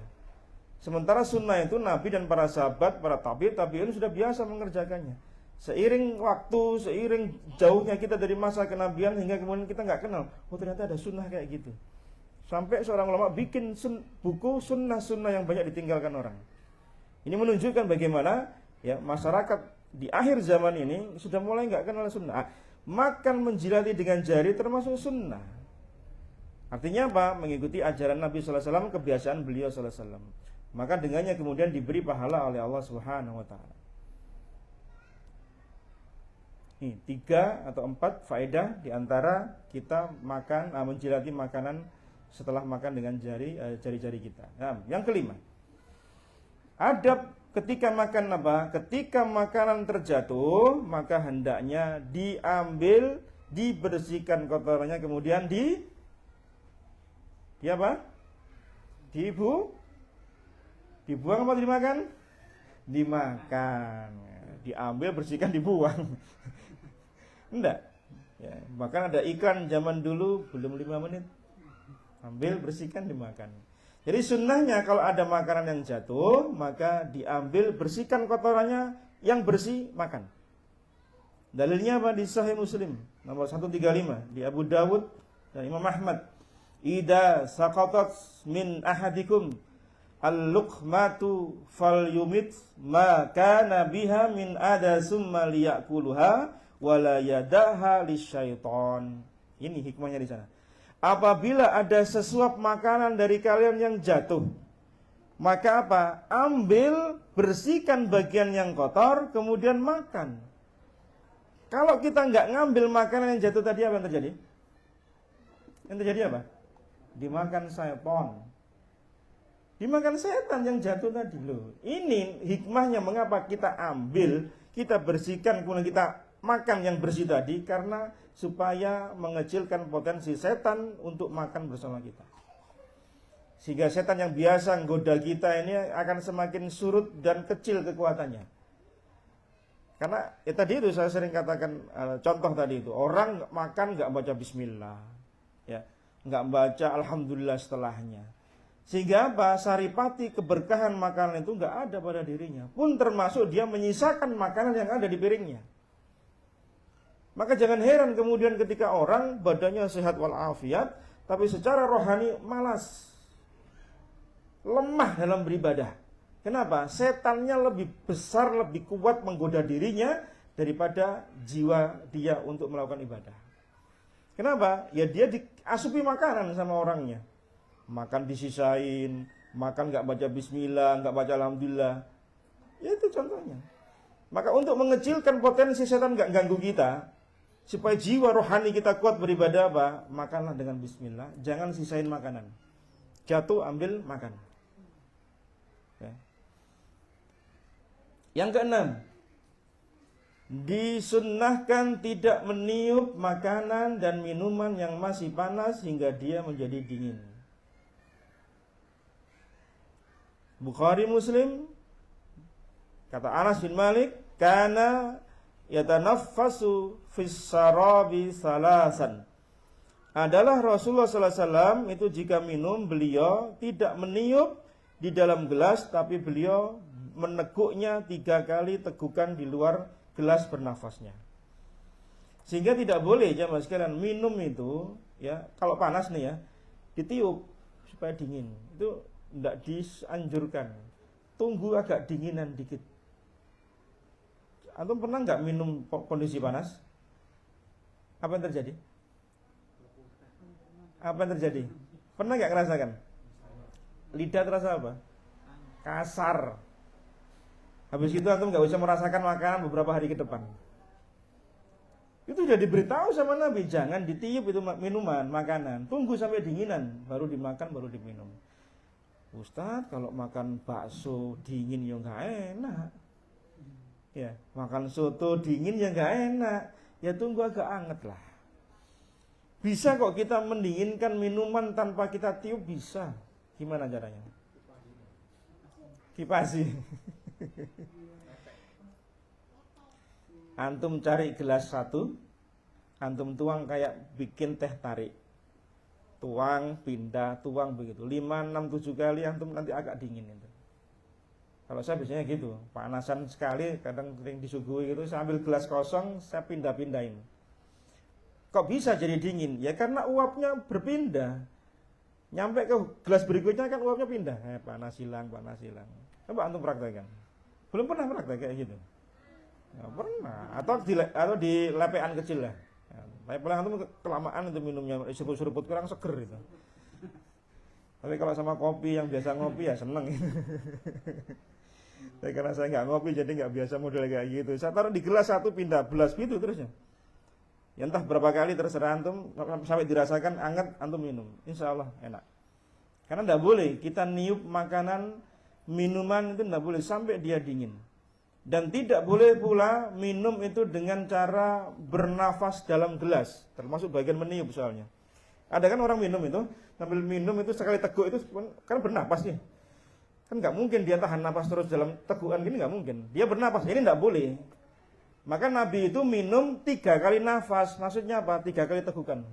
Speaker 1: Sementara sunnah itu Nabi dan para sahabat, para tabi'in sudah biasa mengerjakannya. Seiring waktu, seiring jauhnya kita dari masa kenabian hingga kemudian kita nggak kenal, oh ternyata ada sunnah kayak gitu. Sampai seorang ulama bikin buku sunnah-sunnah yang banyak ditinggalkan orang. Ini menunjukkan bagaimana ya masyarakat di akhir zaman ini sudah mulai nggak kenal sunnah. Makan menjilati dengan jari termasuk sunnah. Artinya apa? Mengikuti ajaran Nabi sallallahu alaihi wasallam, kebiasaan beliau sallallahu alaihi wasallam. Maka dengannya kemudian diberi pahala oleh Allah Subhanahu wa taala. Ini 3 atau 4 faedah di antara kita makan menjilati makanan setelah makan dengan jari-jari kita. Nah, yang kelima. Adab ketika makan apa? Ketika makanan terjatuh, maka hendaknya diambil, dibersihkan kotorannya kemudian apa? Dibuang apa dimakan? Dimakan. Diambil, bersihkan, dibuang. Enggak. Ya, bahkan ada iklan zaman dulu belum 5 menit. Ambil, bersihkan, dimakan. Jadi sunnahnya kalau ada makanan yang jatuh, maka diambil, bersihkan kotorannya, yang bersih makan. Dalilnya apa? Di Sahih Muslim nomor 135, di Abu Dawud dan Imam Ahmad. Ida saqatat min ahadikum al-luqmatu falyumit ma kana biha min ada summa liyakuluha wala yadaha lisyaiton. Ini hikmahnya di sana. Apabila ada sesuap makanan dari kalian yang jatuh, maka apa? Ambil, bersihkan bagian yang kotor, kemudian makan. Kalau kita nggak ngambil makanan yang jatuh tadi, apa yang terjadi? Yang terjadi apa? Dimakan setan. Dimakan setan yang jatuh tadi loh. Ini hikmahnya mengapa kita ambil, kita bersihkan, kemudian kita makan yang bersih tadi, karena supaya mengecilkan potensi setan untuk makan bersama kita. Sehingga setan yang biasa menggoda kita ini akan semakin surut dan kecil kekuatannya. Karena tadi itu saya sering katakan contoh tadi itu, orang makan nggak baca bismillah, ya, nggak baca alhamdulillah setelahnya. Sehingga apa? Saripati keberkahan makanan itu nggak ada pada dirinya. Pun termasuk dia menyisakan makanan yang ada di piringnya. Maka jangan heran kemudian ketika orang badannya sehat walafiat, tapi secara rohani malas, lemah dalam beribadah. Kenapa? Setannya lebih besar, lebih kuat menggoda dirinya daripada jiwa dia untuk melakukan ibadah. Kenapa? Ya dia diasupi makanan sama orangnya. Makan disisain, makan gak baca bismillah, gak baca alhamdulillah. Ya itu contohnya. Maka untuk mengecilkan potensi setan gak ganggu kita, supaya jiwa rohani kita kuat beribadah apa? Makanlah dengan bismillah, jangan sisain makanan. Jatuh, ambil, makan. Ya. Yang keenam, disunnahkan tidak meniup makanan dan minuman yang masih panas hingga dia menjadi dingin. Bukhari Muslim, kata Anas bin Malik, kana yatanaffasu fis sarabi salasan. Adalah Rasulullah sallallahu alaihi wasallam itu jika minum beliau tidak meniup di dalam gelas, tapi beliau meneguknya 3 kali tegukan di luar gelas bernafasnya. Sehingga tidak boleh jemaah sekalian minum itu ya, kalau panas nih ya, ditiup supaya dingin. Itu tidak dianjurkan. Tunggu agak dinginan dikit. Antum pernah nggak minum kondisi panas? Apa yang terjadi? Apa yang terjadi? Pernah nggak ngerasakan? Lidah terasa apa? Kasar. Habis itu antum nggak bisa merasakan makanan beberapa hari ke depan. Itu sudah diberitahu sama Nabi, jangan ditiup itu minuman, makanan. Tunggu sampai dinginan, baru dimakan, baru diminum. Ustadz, kalau makan bakso dingin ya nggak enak. Ya, makan soto dingin ya nggak enak. Ya tunggu agak anget lah. Bisa kok kita mendinginkan minuman tanpa kita tiup, bisa. Gimana caranya? Kipasi. Antum cari gelas satu, antum tuang kayak bikin teh tarik. Tuang, pindah, tuang begitu. 5, 6, 7 kali antum nanti agak dingin itu. Kalau saya biasanya gitu, panasan sekali, kadang sering disuguhi gitu, saya ambil gelas kosong, saya pindah-pindahin. Kok bisa jadi dingin? Ya karena uapnya berpindah. Nyampe ke gelas berikutnya kan uapnya pindah. Panas hilang, panas hilang. Coba antum praktekkan. Belum pernah praktek kayak gitu? Nggak pernah. Atau di lepean kecil lah. Tapi paling antum kelamaan itu minumnya, seruput-seruput kurang seger itu. Tapi kalau sama kopi yang biasa ngopi ya seneng. Tapi karena saya nggak ngopi jadi nggak biasa model kayak gitu. Saya taruh di gelas satu pindah gelas gitu terusnya. Ya entah berapa kali terserah antum, sampai dirasakan anget antum minum, insya Allah enak. Karena tidak boleh kita niup makanan, minuman itu tidak boleh sampai dia dingin. Dan tidak boleh pula minum itu dengan cara bernafas dalam gelas, termasuk bagian meniup soalnya. Ada kan orang minum itu, sambil minum itu sekali teguk itu kan bernapas nih. Kan nggak mungkin dia tahan napas terus dalam tegukan gini, nggak mungkin. Dia bernapas, ini tidak boleh. Maka Nabi itu minum 3 kali nafas. Maksudnya apa? 3 kali tegukan.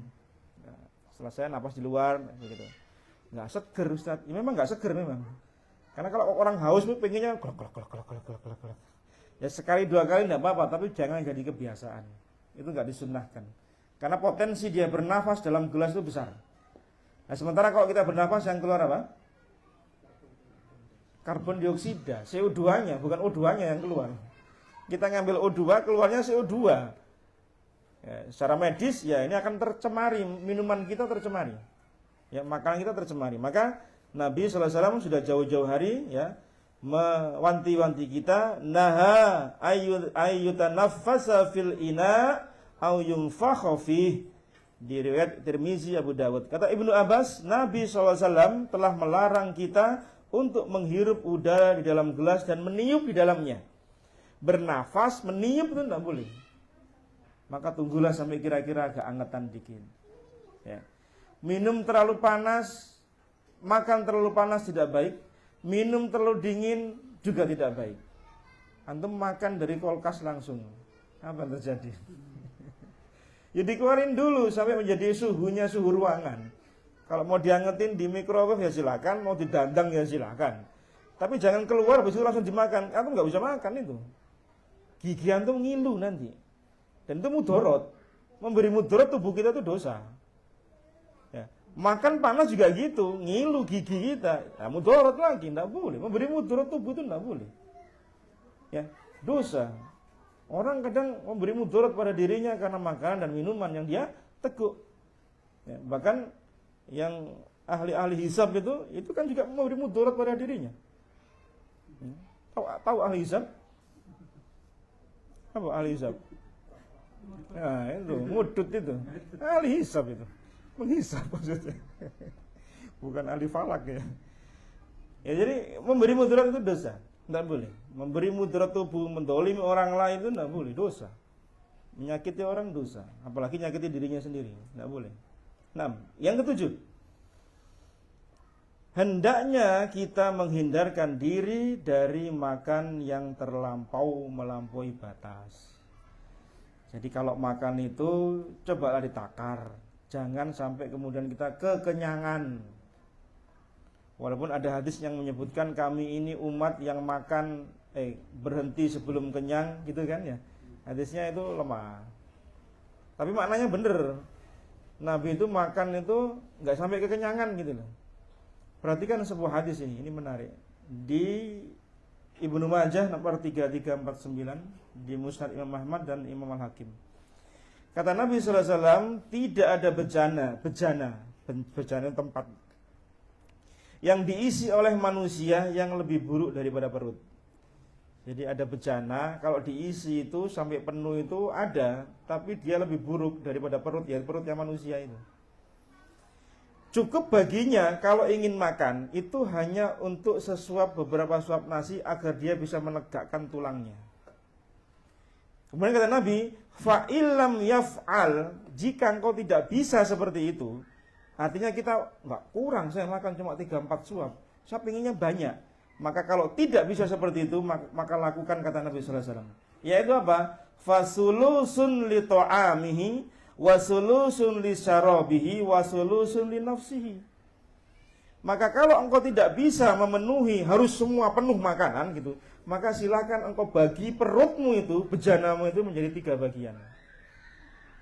Speaker 1: Nah, selesai nafas di luar gitu. Nggak seger Ustaz. Ya, memang nggak seger memang. Karena kalau orang haus itu pengennya glok. Ya sekali 2 kali nggak apa-apa, tapi jangan jadi kebiasaan. Itu nggak disunnahkan. Karena potensi dia bernafas dalam gelas itu besar. Nah, sementara kalau kita bernafas yang keluar apa? Karbon dioksida, CO2-nya, bukan O2-nya yang keluar. Kita ngambil O2, keluarnya CO2. Ya, secara medis ya ini akan tercemari, minuman kita tercemari. Ya, makanan kita tercemari. Maka Nabi sallallahu alaihi wasallam sudah jauh-jauh hari ya mewanti-wanti kita, naha ayyutanaffasa fil ina au yunfakha fih. Di riwayat Tirmizi, Abu Dawud. Kata Ibnu Abbas, Nabi sallallahu alaihi wasallam telah melarang kita untuk menghirup udara di dalam gelas dan meniup di dalamnya. Bernafas, meniup itu tidak boleh. Maka tunggulah sampai kira-kira agak angetan dikit. Ya. Minum terlalu panas, makan terlalu panas tidak baik. Minum terlalu dingin juga tidak baik. Antum makan dari kulkas langsung, apa yang terjadi? Ya dikeluarin dulu sampai menjadi suhunya suhu ruangan. Kalau mau diangetin di microwave ya silakan, mau didandang ya silakan. Tapi jangan keluar habis itu langsung dimakan. Antum nggak bisa makan itu. Gigi antum ngilu nanti. Dan itu mudorot. Memberi mudorot tubuh kita itu dosa. Ya. Makan panas juga gitu, ngilu gigi kita. Nah, mudorot lagi, tidak boleh. Memberi mudorot tubuh itu tidak boleh. Ya, dosa. Orang kadang memberi mudorot pada dirinya karena makanan dan minuman yang dia teguk. Ya, bahkan yang ahli-ahli hisab itu kan juga memberi mudorot pada dirinya. Ya. Tahu ahli hisab? Apa ahli hisab? Nah itu, ngudut itu. Ahli hisab itu. Menghisab maksudnya. Bukan ahli falak ya. Ya jadi memberi mudarat itu dosa. Tidak boleh. Memberi mudarat tubuh, mendolimi orang lain itu tidak boleh. Dosa. Menyakiti orang dosa. Apalagi menyakiti dirinya sendiri. Tidak boleh. Nah, yang ketujuh. Hendaknya kita menghindarkan diri dari makan yang melampaui batas. Jadi kalau makan itu cobalah ditakar. Jangan sampai kemudian kita kekenyangan. Walaupun ada hadis yang menyebutkan kami ini umat yang makan berhenti sebelum kenyang gitu kan ya. Hadisnya itu lemah. Tapi maknanya benar. Nabi itu makan itu enggak sampai kekenyangan gitu loh. Perhatikan sebuah hadis ini menarik. Di Ibnu Majah nomor 3349, di Musnad Imam Ahmad dan Imam Al-Hakim. Kata Nabi sallallahu alaihi wasallam, tidak ada bejana tempat yang diisi oleh manusia yang lebih buruk daripada perut. Jadi ada bejana, kalau diisi itu sampai penuh itu ada, tapi dia lebih buruk daripada perut, ya perutnya manusia itu. Cukup baginya kalau ingin makan itu hanya untuk beberapa suap nasi agar dia bisa menegakkan tulangnya. Kemudian kata Nabi, fa illam yaf'al, jika engkau tidak bisa seperti itu, artinya kita enggak kurang, saya makan cuma 3-4 suap, saya pengennya banyak. Maka kalau tidak bisa seperti itu, maka lakukan kata Nabi sallallahu alaihi wasallam. Yaitu apa? Fasulusun li ta'amihi wa sulusun li syarabihi wa sulusun li nafsihi. Maka kalau engkau tidak bisa memenuhi harus semua penuh makanan gitu, maka silakan engkau bagi perutmu itu, bejanamu itu menjadi 3 bagian.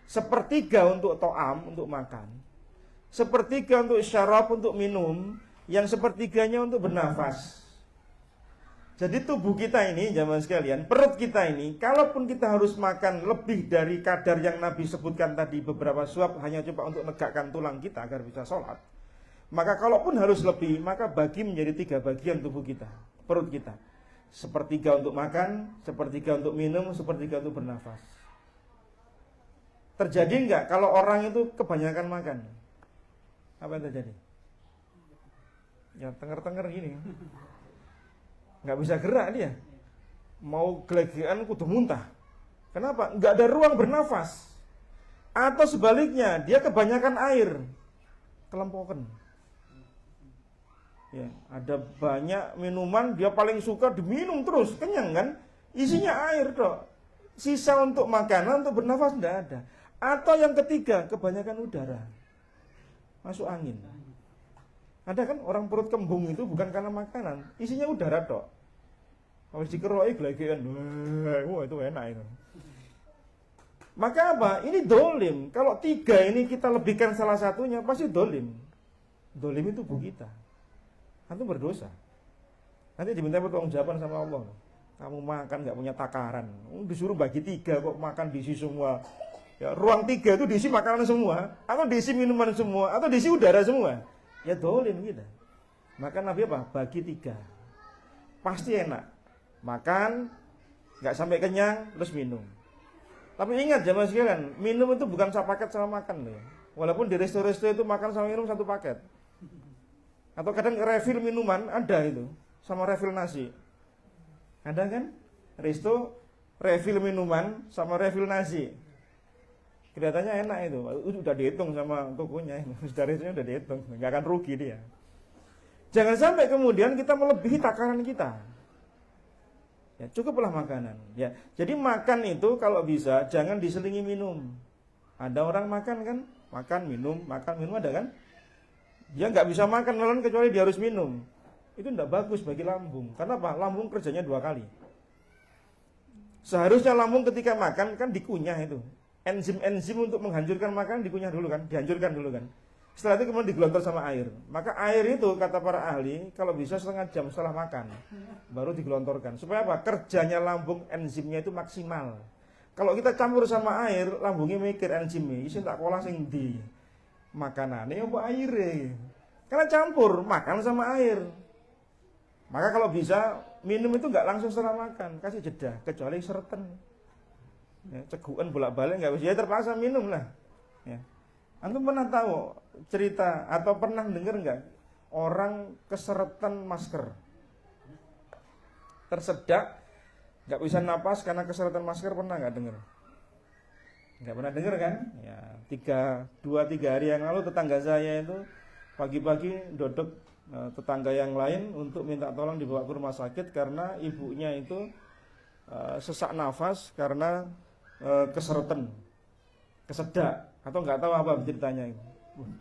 Speaker 1: Sepertiga untuk to'am, untuk makan. Sepertiga untuk syarab, untuk minum. Yang sepertiganya untuk bernafas. Jadi tubuh kita ini, jamaah sekalian, perut kita ini, kalaupun kita harus makan lebih dari kadar yang Nabi sebutkan tadi, beberapa suap hanya cuma untuk menegakkan tulang kita agar bisa sholat, maka kalaupun harus lebih, maka bagi menjadi 3 bagian tubuh kita, perut kita. Sepertiga untuk makan, sepertiga untuk minum, sepertiga untuk bernafas. Terjadi enggak kalau orang itu kebanyakan makan? Apa yang terjadi? Ya tenger-tenger gini, nggak bisa gerak dia, mau gelegean kudu muntah. Kenapa? Nggak ada ruang bernafas. Atau sebaliknya, dia kebanyakan air, kelempokan. Ya, ada banyak minuman, dia paling suka diminum terus, kenyang kan? Isinya air dok. Sisa untuk makanan, untuk bernafas tidak ada. Atau yang ketiga, kebanyakan udara, masuk angin. Ada kan orang perut kembung itu bukan karena makanan, isinya udara dok. Kalau dikeroi gelegean, wah itu enak itu. Maka apa? Ini dolim. Kalau 3 ini kita lebihkan salah satunya, pasti dolim. Dolim itu tubuh kita. Antum berdosa. Nanti diminta pertanggungjawaban sama Allah. Kamu makan nggak punya takaran, disuruh bagi 3 kok makan diisi semua. Ya, ruang 3 itu diisi makanan semua, atau diisi minuman semua, atau diisi udara semua. Ya dolim kita. Maka Nabi apa? Bagi 3. Pasti enak. Makan, nggak sampai kenyang, terus minum. Tapi ingat jamaah sekalian, minum itu bukan sepaket sama makan loh. Walaupun di resto-resto itu makan sama minum 1 paket. Atau kadang refill minuman ada itu, sama refill nasi. Ada kan? Resto refill minuman sama refill nasi. Kelihatannya enak itu, udah dihitung sama tokonya, sudah restonya udah dihitung, nggak akan rugi dia. Jangan sampai kemudian kita melebihi takaran kita. Ya, cukuplah makanan. Ya, jadi makan itu kalau bisa jangan diselingi minum. Ada orang makan kan, makan minum ada kan? Dia nggak bisa makan malam kecuali dia harus minum. Itu tidak bagus bagi lambung. Karena apa? Lambung kerjanya 2 kali. Seharusnya lambung ketika makan kan dikunyah itu. Enzim-enzim untuk menghancurkan makanan dikunyah dulu kan, dihancurkan dulu kan. Setelah itu kemudian digelontor sama air. Maka air itu kata para ahli kalau bisa setengah jam setelah makan baru digelontorkan. Supaya apa? Kerjanya lambung enzimnya itu maksimal. Kalau kita campur sama air, lambungnya mikir enzimnya, isi tak kolah sing di makanannya apa airnya. Karena campur makan sama air. Maka kalau bisa minum itu nggak langsung setelah makan, kasih jeda, kecuali sereten. Ya, cegukan bolak-balik nggak bisa, ya terpaksa minum lah. Ya. Antum pernah tahu cerita atau pernah dengar nggak orang keseretan masker, tersedak, nggak bisa napas karena keseretan masker, pernah nggak dengar? Nggak pernah dengar kan? Ya, 2-3 hari yang lalu tetangga saya itu pagi-pagi dodok tetangga yang lain untuk minta tolong dibawa ke rumah sakit karena ibunya itu sesak nafas karena keseretan, kesedak atau nggak tahu apa ceritanya itu.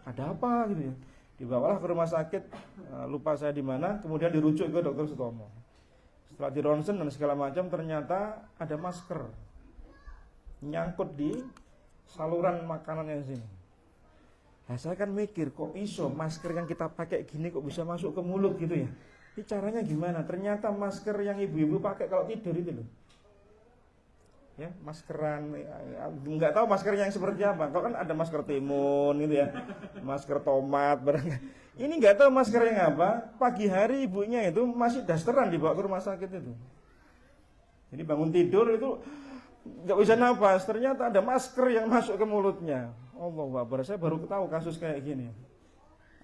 Speaker 1: Ada apa gitu ya? Dibawalah ke rumah sakit, lupa saya di mana, kemudian dirujuk ke dokter Sutomo. Setelah di ronsen dan segala macam ternyata ada masker nyangkut di saluran makanannya sini. Nah, saya kan mikir kok iso masker yang kita pakai gini kok bisa masuk ke mulut gitu ya. Ini caranya gimana? Ternyata masker yang ibu-ibu pakai kalau tidur itu loh. Ya, maskeran, nggak tahu maskernya yang seperti apa. Kalau kan ada masker timun gitu ya, masker tomat barangkali. Ini nggak tahu masker yang apa. Pagi hari ibunya itu masih dasteran dibawa ke rumah sakit itu. Jadi bangun tidur itu nggak bisa nafas. Ternyata ada masker yang masuk ke mulutnya. Allah Akbar, saya baru tahu kasus kayak gini.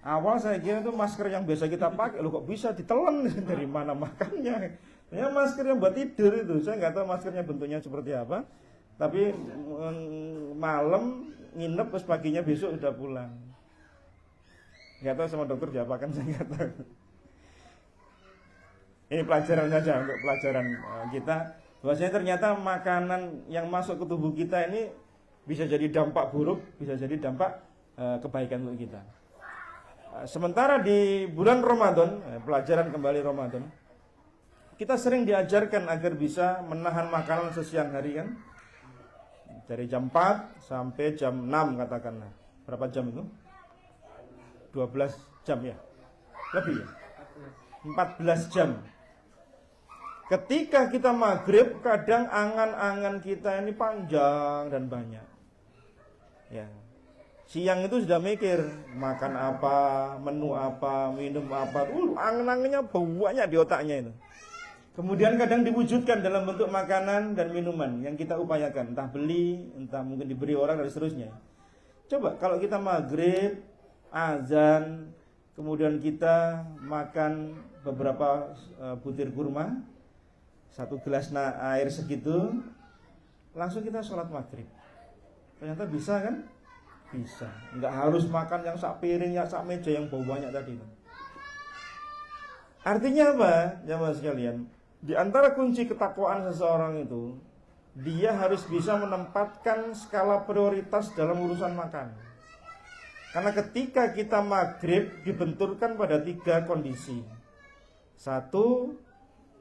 Speaker 1: Awal saya kira itu masker yang biasa kita pakai, loh kok bisa ditelan dari mana makannya. Ya masker yang buat tidur itu, saya nggak tahu maskernya bentuknya seperti apa. Tapi malam nginep, terus paginya besok udah pulang. Nggak tahu sama dokter diapakan, saya nggak tahu. Ini pelajaran saja untuk pelajaran kita. Bahwasanya ternyata makanan yang masuk ke tubuh kita ini bisa jadi dampak buruk, bisa jadi dampak kebaikan untuk kita. Sementara di bulan Ramadan, pelajaran kembali Ramadan, kita sering diajarkan agar bisa menahan makanan sesiang hari kan. Dari jam 4 sampai jam 6 katakanlah. Berapa jam itu? 12 jam ya? Lebih ya? 14 jam. Ketika kita maghrib, kadang angan-angan kita ini panjang dan banyak. Ya. Siang itu sudah mikir makan apa, menu apa, minum apa. Angan-angannya banyak di otaknya itu. Kemudian kadang diwujudkan dalam bentuk makanan dan minuman yang kita upayakan, entah beli, entah mungkin diberi orang dan seterusnya. Coba kalau kita maghrib, azan, kemudian kita makan beberapa butir kurma, 1 gelas air segitu, langsung kita sholat maghrib. Ternyata bisa kan? Bisa. Enggak harus makan yang sak piring, yang sak meja yang bau banyak tadi. Artinya apa? Jamaah sekalian, di antara kunci ketakwaan seseorang itu, dia harus bisa menempatkan skala prioritas dalam urusan makan. Karena ketika kita maghrib dibenturkan pada 3 kondisi. 1,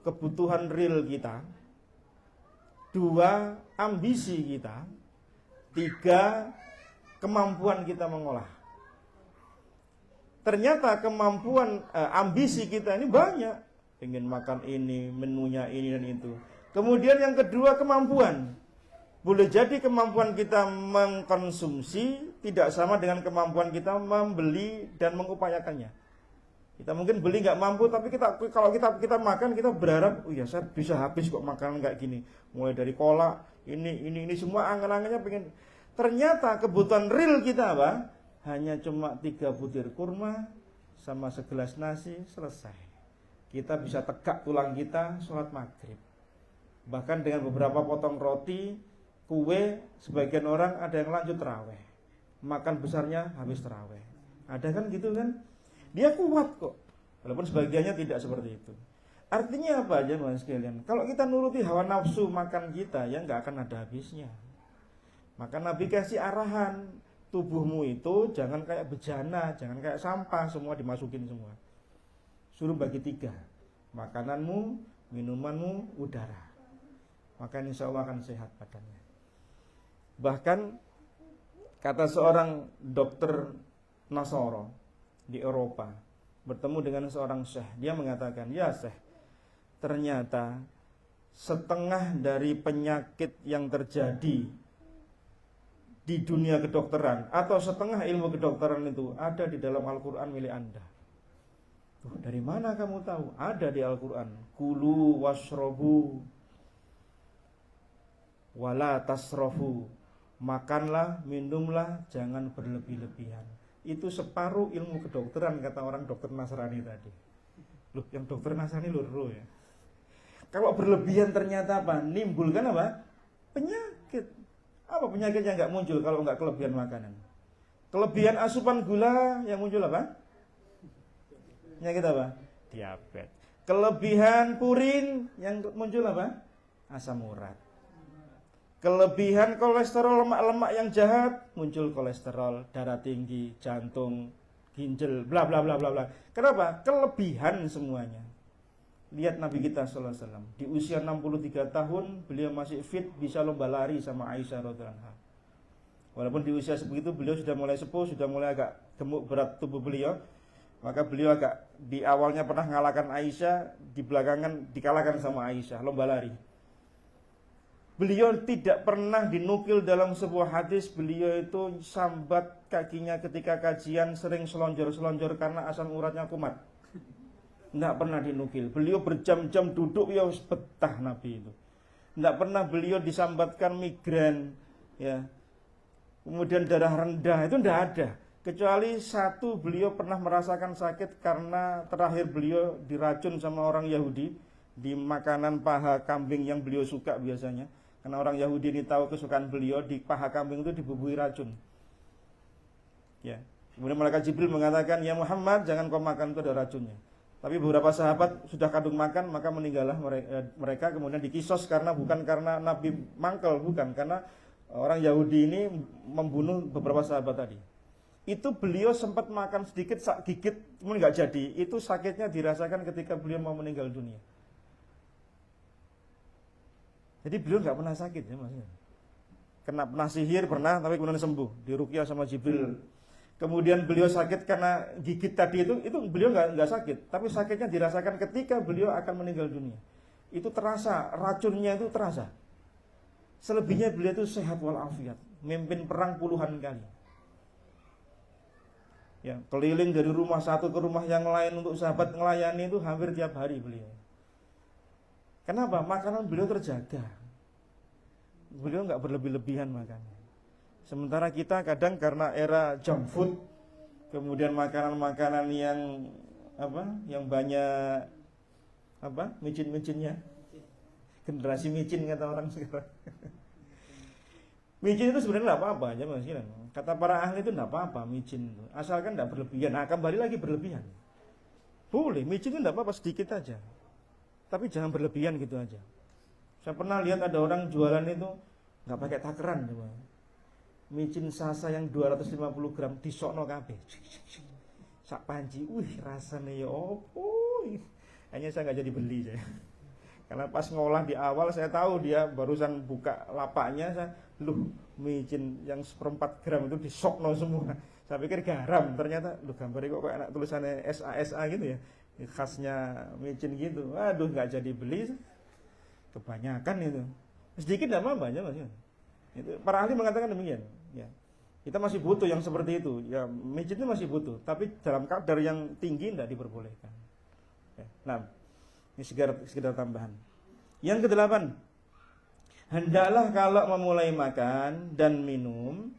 Speaker 1: kebutuhan real kita. 2, ambisi kita. 3, kemampuan kita mengolah. Ternyata kemampuan ambisi kita ini banyak. Pengen makan ini, menunya ini dan itu. Kemudian yang kedua, kemampuan. Boleh jadi kemampuan kita mengkonsumsi tidak sama dengan kemampuan kita membeli dan mengupayakannya. Kita mungkin beli nggak mampu, tapi kalau kita makan, kita berharap, oh ya saya bisa habis kok makanan kayak gini. Mulai dari kolak, ini semua angan-angannya pengen. Ternyata kebutuhan real kita apa? Hanya cuma 3 butir kurma sama segelas nasi, selesai. Kita bisa tegak tulang kita sholat maghrib. Bahkan dengan beberapa potong roti, kue, sebagian orang ada yang lanjut terawih. Makan besarnya habis terawih. Ada kan gitu kan? Dia kuat kok. Walaupun sebagiannya tidak seperti itu. Artinya apa aja mas sekalian? Kalau kita nuruti hawa nafsu makan kita, ya nggak akan ada habisnya. Maka Nabi kasih arahan, tubuhmu itu jangan kayak bejana, jangan kayak sampah, semua dimasukin semua. Suruh bagi 3, makananmu, minumanmu, udara. Maka insya Allah akan sehat badannya. Bahkan kata seorang dokter Nasoro di Eropa, bertemu dengan seorang syekh, dia mengatakan, ya syekh, ternyata setengah dari penyakit yang terjadi di dunia kedokteran atau setengah ilmu kedokteran itu ada di dalam Al-Quran milik Anda. Dari mana kamu tahu? Ada di Al-Quran. Kulu washrobu wala tasrofu. Makanlah, minumlah, jangan berlebih-lebihan. Itu separuh ilmu kedokteran, kata orang dokter Nasrani tadi. Loh, yang dokter Nasrani luru ya. Kalau berlebihan ternyata apa? Nimbulkan apa? Penyakit. Apa penyakitnya nggak muncul kalau nggak kelebihan makanan? Kelebihan asupan gula yang muncul apa? Penyakit apa? Diabetes. Kelebihan purin yang muncul apa? Asam urat. Kelebihan kolesterol, lemak-lemak yang jahat, muncul kolesterol, darah tinggi, jantung, ginjal, bla bla bla bla bla. Kenapa? Kelebihan semuanya. Lihat Nabi kita sallallahu alaihi wasallam, di usia 63 tahun beliau masih fit, bisa lomba lari sama Aisyah radhiyallahu anha. Walaupun di usia sebegitu beliau sudah mulai sepuh, sudah mulai agak gemuk berat tubuh beliau. Maka beliau agak di awalnya pernah mengalahkan Aisyah, di belakangan dikalahkan sama Aisyah, lomba lari. Beliau tidak pernah dinukil dalam sebuah hadis beliau itu sambat kakinya ketika kajian, sering selonjor-selonjor karena asam uratnya kumat. Tidak pernah dinukil. Beliau berjam-jam duduk, ya betah Nabi itu. Tidak pernah beliau disambatkan migran, ya. Kemudian darah rendah, itu tidak ada. Kecuali satu, beliau pernah merasakan sakit karena terakhir beliau diracun sama orang Yahudi di makanan paha kambing yang beliau suka biasanya. Karena orang Yahudi ini tahu kesukaan beliau, di paha kambing itu dibubuhi racun. Ya. Kemudian malaikat Jibril mengatakan, "Ya Muhammad, jangan kau makan, itu ada racunnya." Tapi beberapa sahabat sudah kadung makan, maka meninggallah mereka. Kemudian dikisos bukan karena Nabi mangkel, bukan, karena orang Yahudi ini membunuh beberapa sahabat tadi. Itu beliau sempat makan sedikit, gigit, kemudian nggak jadi. Itu sakitnya dirasakan ketika beliau mau meninggal dunia. Jadi beliau nggak pernah sakit ya maksudnya. Pernah sihir, pernah, tapi kemudian sembuh, diruqyah sama Jibril. Kemudian beliau sakit karena gigit tadi itu beliau nggak sakit, tapi sakitnya dirasakan ketika beliau akan meninggal dunia. Itu terasa, racunnya itu terasa. Selebihnya beliau itu sehat walafiat, memimpin perang puluhan kali. Ya, keliling dari rumah satu ke rumah yang lain untuk sahabat melayani itu hampir tiap hari beliau. Kenapa? Makanan beliau terjaga. Beliau nggak berlebih-lebihan makannya. Sementara kita kadang karena era junk food, kemudian makanan-makanan yang banyak micin-micinnya. Generasi micin kata orang sekarang. Micin itu sebenarnya tidak apa-apa aja Mas. Kata para ahli itu tidak apa-apa micin itu, asalkan tidak berlebihan. Nah, kembali lagi berlebihan. Boleh, micin itu tidak apa-apa, sedikit aja. Tapi jangan berlebihan gitu aja. Saya pernah lihat ada orang jualan itu nggak pakai takaran cuma. Micin sasa yang 250 gram disokno kabeh. Sak panci, rasanya ya opo. Hanya saya nggak jadi beli saya. Karena pas ngolah di awal saya tahu dia barusan buka lapaknya, micin yang 1/4 gram itu disokno semua. Saya pikir garam, ternyata gambarnya kok kayak tulisannya SA gitu ya. Khasnya micin gitu. Waduh, nggak jadi beli. Kebanyakan itu. Sedikit enggak apa-apa aja Mas. Itu para ahli mengatakan demikian, ya. Kita masih butuh yang seperti itu. Ya, micin itu masih butuh, tapi dalam kadar yang tinggi tidak diperbolehkan. Ya. Nah, ini sekedar tambahan. Yang ke-8, hendaklah kalau memulai makan dan minum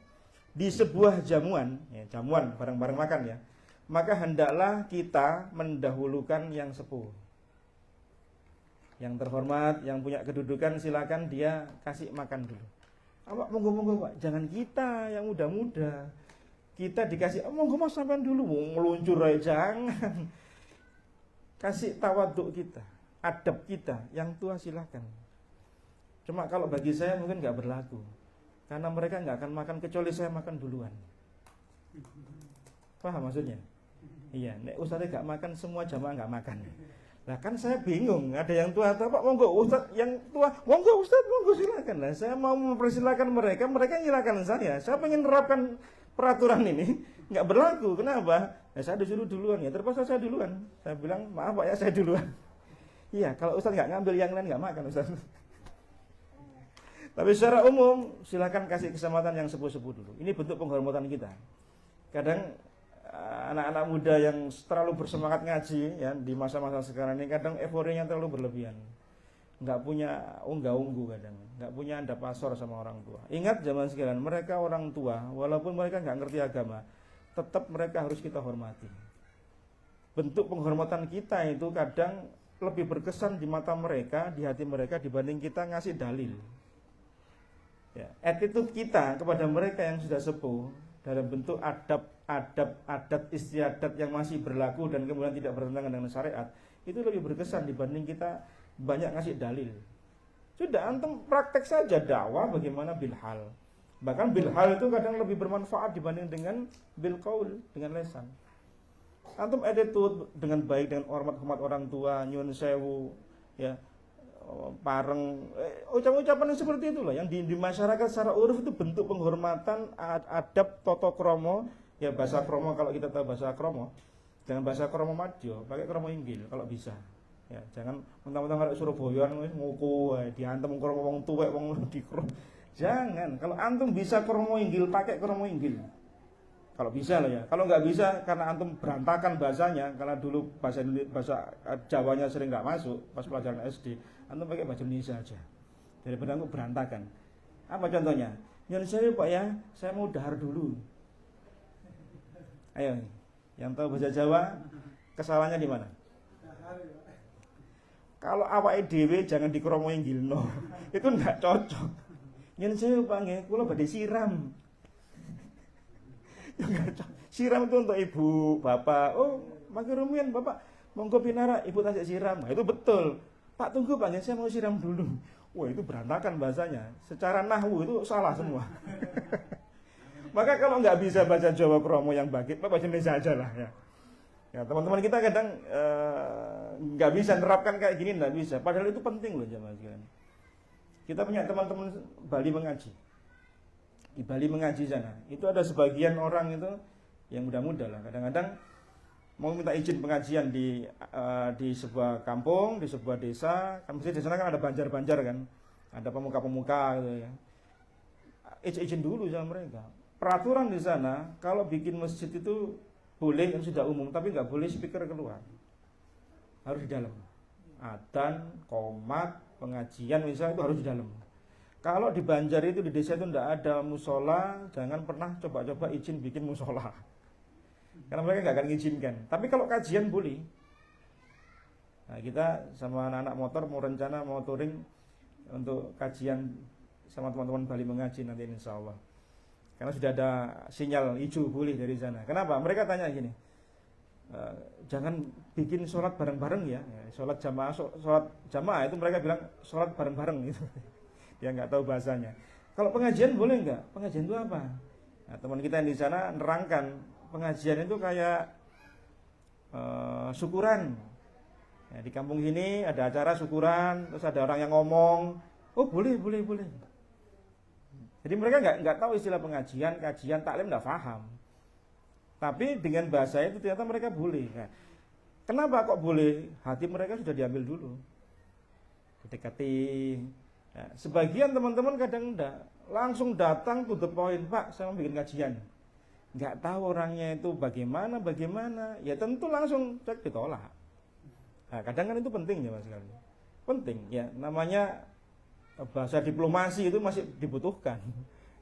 Speaker 1: di sebuah jamuan, ya, jamuan bareng-bareng makan ya, maka hendaklah kita mendahulukan yang sepuh. Yang terhormat, yang punya kedudukan, silakan dia kasih makan dulu. Awak monggo Pak, jangan kita yang muda-muda. Kita dikasih, monggo Mas sampean dulu, ngeluncur aja, jangan. Kasih tawaduk kita, adab kita, yang tua silakan. Cuma kalau bagi saya mungkin nggak berlaku, karena mereka nggak akan makan kecuali saya makan duluan. Paham maksudnya? Iya, nek ustadznya nggak makan, semua jamaah nggak makan. Nah kan saya bingung, ada yang tua atau Pak, monggo Ustadz yang tua, monggo Ustadz, monggo silakan. Nah saya mau mempersilakan mereka nyilakan saya. Saya pengen menerapkan peraturan ini, nggak berlaku. Kenapa? Nah, saya disuruh duluan ya, terpaksa saya duluan. Saya bilang maaf Pak ya, saya duluan. Iya, kalau Ustadz nggak ngambil, yang lain nggak makan Ustadz. Tapi secara umum silakan kasih kesempatan yang sepuh-sepuh dulu. Ini bentuk penghormatan kita. Kadang anak-anak muda yang terlalu bersemangat ngaji ya di masa-masa sekarang ini kadang euforianya terlalu berlebihan, nggak punya unggu kadang, nggak punya anda pasor sama orang tua. Ingat zaman sekarang mereka orang tua, walaupun mereka nggak ngerti agama, tetap mereka harus kita hormati. Bentuk penghormatan kita itu kadang lebih berkesan di mata mereka, di hati mereka dibanding kita ngasih dalil. Ya, attitude kita kepada mereka yang sudah sepuh dalam bentuk adat istiadat yang masih berlaku dan kemudian tidak bertentangan dengan syariat, itu lebih berkesan dibanding kita banyak ngasih dalil. Sudah antum praktek saja dakwah bagaimana bilhal. Bahkan bilhal itu kadang lebih bermanfaat dibanding dengan bilqaul, dengan lesan. Antum attitude dengan baik, dengan hormat orang tua, nyun sewu, ya, pareng, ucapan-ucapan yang seperti itulah yang di masyarakat secara uruf itu bentuk penghormatan, adab, toto kromo. Ya bahasa kromo, kalau kita tahu bahasa kromo, jangan bahasa kromo madyo, pakai kromo inggil kalau bisa. Ya, jangan mentang-mentang kalau Surabaya nguku diantem kromo wong tuwek wong dikro. Jangan. Kalau antum bisa kromo inggil, pakai kromo inggil. Kalau bisa lah ya. Kalau nggak bisa karena antum berantakan bahasanya, karena dulu bahasa Jawanya sering nggak masuk pas pelajaran SD, antum pakai bahasa Indonesia aja. Daripada antum berantakan. Apa contohnya? Nyun sewu Pak ya, saya mau dahar dulu. Ayo, yang tahu bahasa Jawa, kesalahannya di mana? Kalau awake dhewe jangan dikromoing gilno. Itu enggak cocok. Yen sewu Pak nggih, kula badhe siram. Ya enggak cocok. Siram itu untuk ibu, bapak. Oh, makin rumian Bapak, monggo pinara, ibu tasik siram. Nah, itu betul. Pak tunggu Pak, saya mau siram dulu. Wah, itu berantakan bahasanya. Secara nahwu itu salah semua. Maka kalau nggak bisa baca Jawa kromo yang baik, Pak baca Indonesia aja lah ya. Ya, teman-teman kita kadang nggak bisa nerapkan kayak gini, nggak bisa. Padahal itu penting loh jamaah sekalian. Kita punya teman-teman Bali mengaji. Di Bali mengaji sana, itu ada sebagian orang itu yang muda-muda lah. Kadang-kadang mau minta izin pengajian di sebuah kampung, di sebuah desa. Kan mesti di sana kan ada banjar-banjar kan, ada pemuka-pemuka gitu ya. Izin dulu sama mereka. Peraturan di sana kalau bikin masjid itu boleh yang sudah umum, tapi nggak boleh speaker keluar. Harus di dalam. Adzan, qomat, pengajian misalnya itu harus di dalam. Kalau di Banjar itu di desa itu tidak ada musola, jangan pernah coba-coba izin bikin musola. Karena mereka nggak akan mengizinkan. Tapi kalau kajian boleh. Nah, kita sama anak-anak motor mau rencana mau touring untuk kajian sama teman-teman Bali mengaji nanti insya Allah. Karena sudah ada sinyal hijau boleh dari sana. Kenapa? Mereka tanya gini, jangan bikin sholat bareng-bareng ya. Sholat jamaah itu mereka bilang sholat bareng-bareng gitu. Dia nggak tahu bahasanya. Kalau pengajian boleh nggak? Pengajian itu apa? Nah, teman kita yang di sana nerangkan pengajian itu kayak syukuran. Ya, di kampung ini ada acara syukuran, terus ada orang yang ngomong, oh boleh. Jadi mereka nggak tahu istilah pengajian, kajian, taklim nggak paham. Tapi dengan bahasa itu ternyata mereka boleh. Nah, kenapa kok boleh? Hati mereka sudah diambil dulu. Dekati. Nah, sebagian teman-teman kadang enggak, langsung datang to the point, Pak, saya mau bikin kajian. Nggak tahu orangnya itu bagaimana, ya tentu langsung cek ditolak. Nah, kadang kan itu penting ya Mas sekali. Penting ya, namanya bahasa diplomasi itu masih dibutuhkan.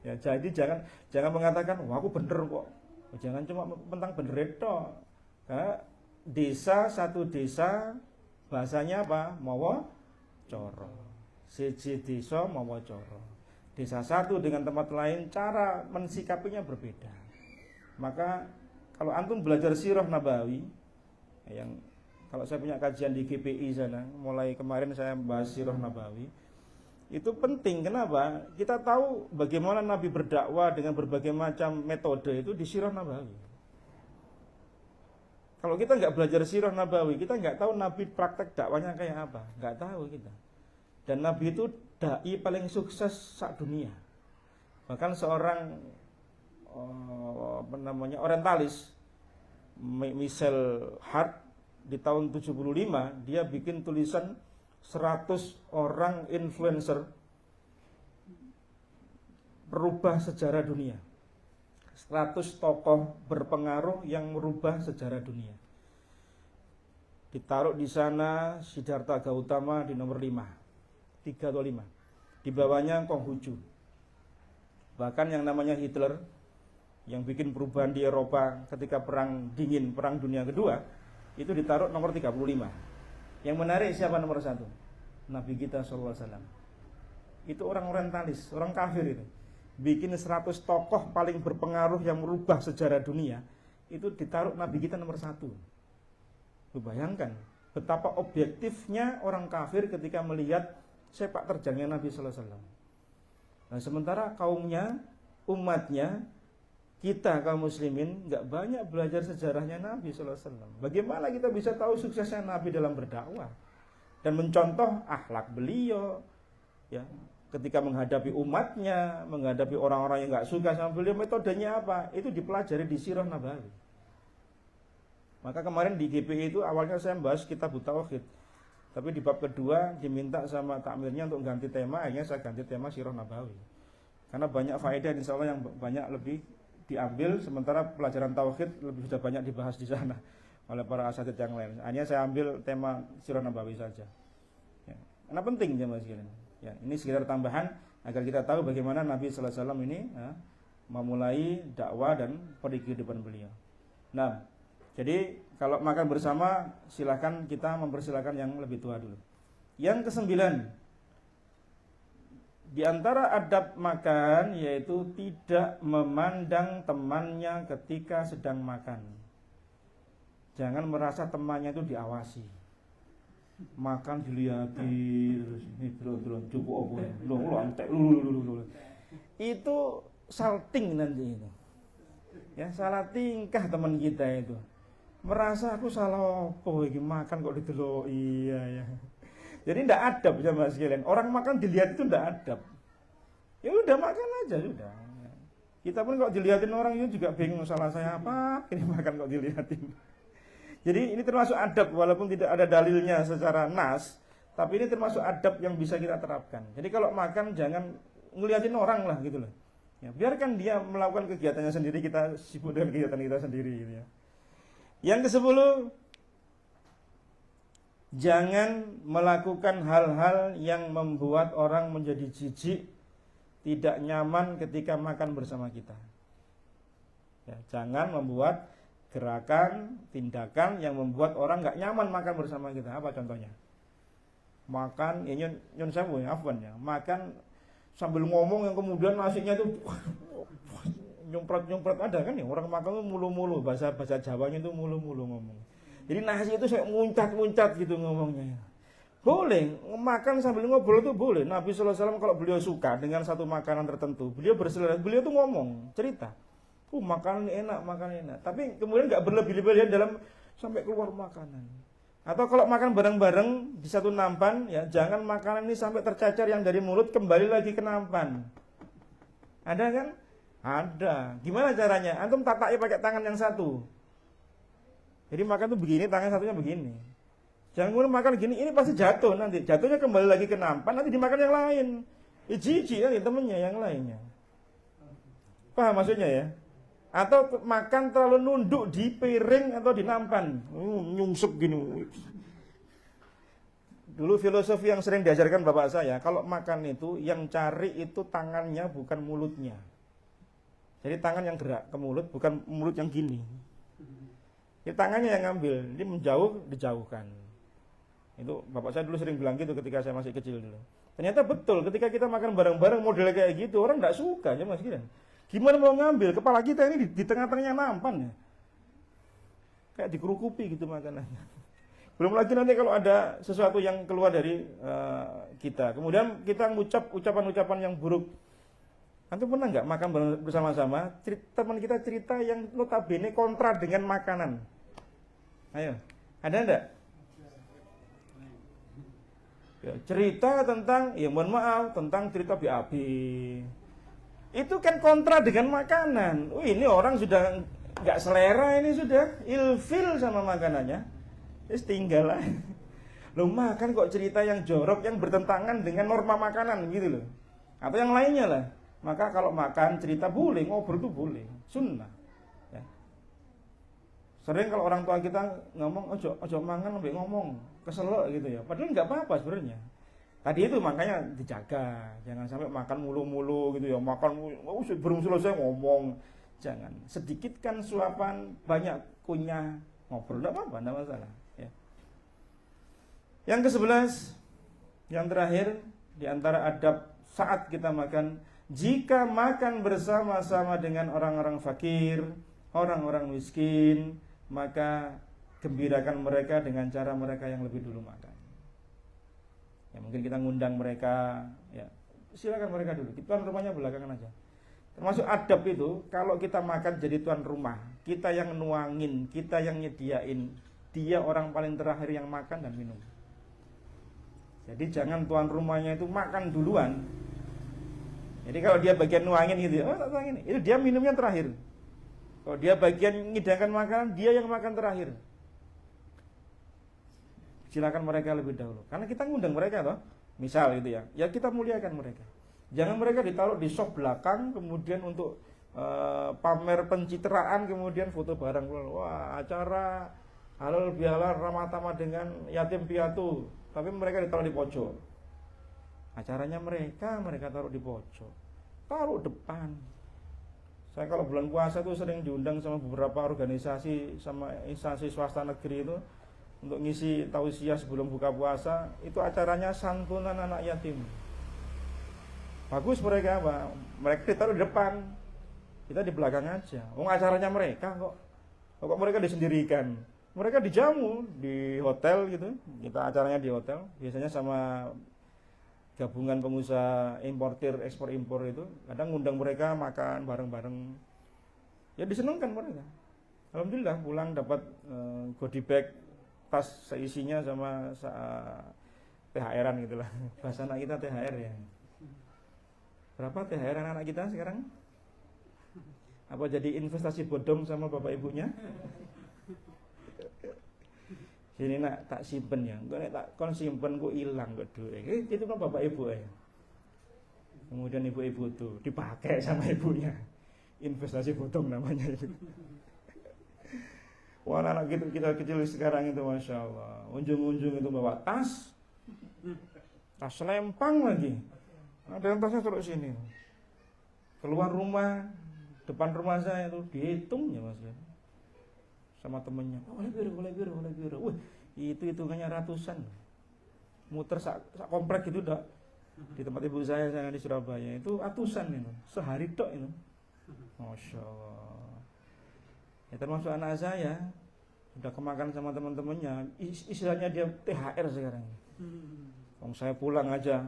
Speaker 1: Ya, jadi jangan mengatakan, wah aku bener kok. Jangan cuma tentang bener itu. Nah, satu desa bahasanya apa? Mawa coro. Siji desa mawa coro. Desa satu dengan tempat lain cara mensikapinya berbeda. Maka kalau antum belajar sirah Nabawi, yang kalau saya punya kajian di GPI sana, mulai kemarin saya bahas sirah Nabawi, itu penting. Kenapa? Kita tahu bagaimana Nabi berdakwah dengan berbagai macam metode itu di sirah Nabawi. Kalau kita nggak belajar sirah Nabawi, kita nggak tahu Nabi praktek dakwanya kayak apa, nggak tahu kita. Dan Nabi itu dai paling sukses sak dunia. Bahkan seorang orientalis Michel Hart di tahun 75 dia bikin tulisan 100 orang influencer merubah sejarah dunia. 100 tokoh berpengaruh yang merubah sejarah dunia. Ditaruh di sana Siddhartha Gautama di nomor 3 atau 5. Di bawahnya Konghucu. Bahkan yang namanya Hitler yang bikin perubahan di Eropa ketika perang dingin, perang dunia kedua, itu ditaruh nomor 35. Yang menarik siapa nomor 1? Nabi kita SAW. Itu orang orientalis, orang kafir itu. Bikin 100 tokoh paling berpengaruh yang merubah sejarah dunia, itu ditaruh Nabi kita nomor 1. Lu bayangkan betapa objektifnya orang kafir ketika melihat sepak terjangnya Nabi SAW. Nah, sementara kaumnya, umatnya, kita kaum muslimin nggak banyak belajar sejarahnya Nabi SAW. Bagaimana kita bisa tahu suksesnya Nabi dalam berdakwah dan mencontoh akhlak beliau, ya, ketika menghadapi umatnya, menghadapi orang-orang yang nggak suka sama beliau, metodenya apa? Itu dipelajari di sirah Nabawi. Maka kemarin di GPI itu awalnya saya membahas kitab Tauhid, tapi di bab kedua diminta sama takmirnya untuk ganti tema, akhirnya saya ganti tema sirah Nabawi. Karena banyak faedah insya Allah yang banyak lebih diambil, sementara pelajaran tauhid lebih sudah banyak dibahas di sana oleh para asatidz yang lain. Hanya saya ambil tema sirah Nabawi saja. Ya. Karena penting ya Mas sekalian. Ya, ini sekedar tambahan agar kita tahu bagaimana Nabi sallallahu alaihi wasallam ini memulai dakwah dan kehidupan beliau. Nah, jadi kalau makan bersama silakan kita mempersilakan yang lebih tua dulu. Yang kesembilan, di antara adab makan yaitu tidak memandang temannya ketika sedang makan. Jangan merasa temannya itu diawasi. Makan dilihatin terus ini terus cukup apa ya. Lo antek lu. Itu salting nanti itu. Ya, salah tingkah teman kita itu. Merasa aku salah apa iki makan kok didelok. Iya ya. Jadi tidak adab sama sekalian. Orang makan dilihat itu tidak adab. Ya udah makan aja sudah. Kita pun kalau dilihatin orang itu juga bingung salah saya apa. Ini makan kok dilihatin. Jadi ini termasuk adab walaupun tidak ada dalilnya secara nas, tapi ini termasuk adab yang bisa kita terapkan. Jadi kalau makan jangan ngeliatin orang lah gitu loh. Ya, biarkan dia melakukan kegiatannya sendiri, kita sibuk dengan kegiatan kita sendiri gitu ya. Yang ke-10, jangan melakukan hal-hal yang membuat orang menjadi jijik, tidak nyaman ketika makan bersama kita. Ya, jangan membuat gerakan, tindakan yang membuat orang nggak nyaman makan bersama kita. Apa contohnya? Makan, ya nyon sewu ya, afwan ya. Makan sambil ngomong yang kemudian nasinya itu nyumprot ada kan ya, orang makan itu mulu-mulu, bahasa Jawanya itu mulu-mulu ngomong. Jadi nasi itu saya muncat-muncat gitu ngomongnya. Boleh, makan sambil ngobrol itu boleh. Nabi sallallahu alaihi wasallam kalau beliau suka dengan satu makanan tertentu, beliau berselera, beliau tuh ngomong, cerita. Makanan enak, makanan enak. Tapi kemudian nggak berlebih-lebihan dalam sampai keluar makanan. Atau kalau makan bareng-bareng di satu nampan, ya jangan makanan ini sampai tercacar yang dari mulut kembali lagi ke nampan. Ada kan? Ada. Gimana caranya? Antum tataki pakai tangan yang satu. Jadi makan tuh begini, tangan satunya begini. Jangan kemudian makan gini, ini pasti jatuh nanti. Jatuhnya kembali lagi ke nampan, nanti dimakan yang lain. Jijik nanti temennya yang lainnya. Paham maksudnya ya? Atau makan terlalu nunduk di piring atau di nampan, nyungsep gini. Dulu filosofi yang sering diajarkan bapak saya, kalau makan itu yang cari itu tangannya bukan mulutnya. Jadi tangan yang gerak ke mulut, bukan mulut yang gini. Ini tangannya yang ngambil, ini menjauh, dijauhkan. Itu bapak saya dulu sering bilang gitu ketika saya masih kecil dulu. Ternyata betul, ketika kita makan bareng-bareng model kayak gitu, orang tidak suka ya mas Giran. Gimana mau ngambil? Kepala kita ini di tengah-tengahnya nampan ya. Kayak dikerukupi gitu makanannya. Belum lagi nanti kalau ada sesuatu yang keluar dari kita. Kemudian kita mengucap ucapan-ucapan yang buruk. Antum pernah nggak makan bersama-sama? Teman kita cerita yang notabene kontra dengan makanan. Ayo, ada enggak? Ya, cerita tentang, ya mohon maaf, tentang cerita BAB. Itu kan kontra dengan makanan. Ini orang sudah nggak selera, ini sudah ilfil sama makanannya. Terus tinggal lah. Lo makan kok cerita yang jorok, yang bertentangan dengan norma makanan gitu loh. Atau yang lainnya lah. Maka kalau makan cerita boleh, ngobrol itu boleh, sunnah. Ya. Sering kalau orang tua kita ngomong, ojo mangan sampai ngomong, keselok gitu ya. Padahal nggak apa-apa sebenarnya. Tadi itu makanya dijaga, jangan sampai makan mulu-mulu gitu ya, makan belum selesai ngomong, jangan. Sedikitkan suapan, banyak kunyah, ngobrol, tidak apa-apa, tidak masalah. Ya. Yang ke-11, yang terakhir, di antara adab saat kita makan, jika makan bersama-sama dengan orang-orang fakir, orang-orang miskin, maka gembirakan mereka dengan cara mereka yang lebih dulu makan. Ya, mungkin kita ngundang mereka, ya silakan mereka dulu. Tuan rumahnya belakangan aja. Termasuk adab itu, kalau kita makan jadi tuan rumah, kita yang nuangin, kita yang nyediain, dia orang paling terakhir yang makan dan minum. Jadi jangan tuan rumahnya itu makan duluan. Jadi kalau dia bagian nuangin gitu, tak nuangin, itu dia minumnya terakhir. Kalau dia bagian ngidangkan makanan, dia yang makan terakhir. Silakan mereka lebih dahulu. Karena kita ngundang mereka toh. Misal gitu ya. Ya kita muliakan mereka. Jangan mereka ditaruh di sop belakang kemudian untuk pamer pencitraan, kemudian foto bareng. Wah, acara halal bihalal ramah tamah dengan yatim piatu, tapi mereka ditaruh di pojok. Acaranya mereka taruh di pojok. Taruh depan. Saya kalau bulan puasa itu sering diundang sama beberapa organisasi, sama instansi swasta negeri itu, untuk ngisi tausiah sebelum buka puasa, itu acaranya santunan anak yatim. Bagus mereka apa? Mereka ditaruh di depan, kita di belakang aja. Acaranya mereka kok mereka disendirikan. Mereka dijamu di hotel gitu. Kita acaranya di hotel, biasanya sama gabungan pengusaha importir ekspor impor itu. Kadang ngundang mereka makan bareng-bareng. Ya disenengkan mereka. Alhamdulillah pulang dapat goodie bag, tas seisinya sama THR-an gitulah. Bahasa anak kita THR ya. Berapa THR anak kita sekarang? Apa jadi investasi bodong sama bapak ibunya? Sini nak tak simpen ya. Kok tak kon simpen kok hilang kok duit. Itu kan bapak ibu ya. Kemudian ibu-ibu tuh dipakai sama ibunya. Investasi bodong namanya itu. Wah anak kita kecil sekarang itu Masya Allah. Unjung-unjung itu bawa tas lempang lagi. Ada yang tasnya taruh sini. Keluar rumah, depan rumah saya itu dihitungnya Mas ya. Sama temennya. Oleh biru. Wih, itu hitungannya ratusan. Muter sak komplek itu udah di tempat ibu saya di Surabaya itu ratusan itu. Sehari tok itu. Masya Allah. Ya termasuk anak saya udah kemakan sama teman-temannya. Istilahnya dia THR sekarang. Saya pulang aja,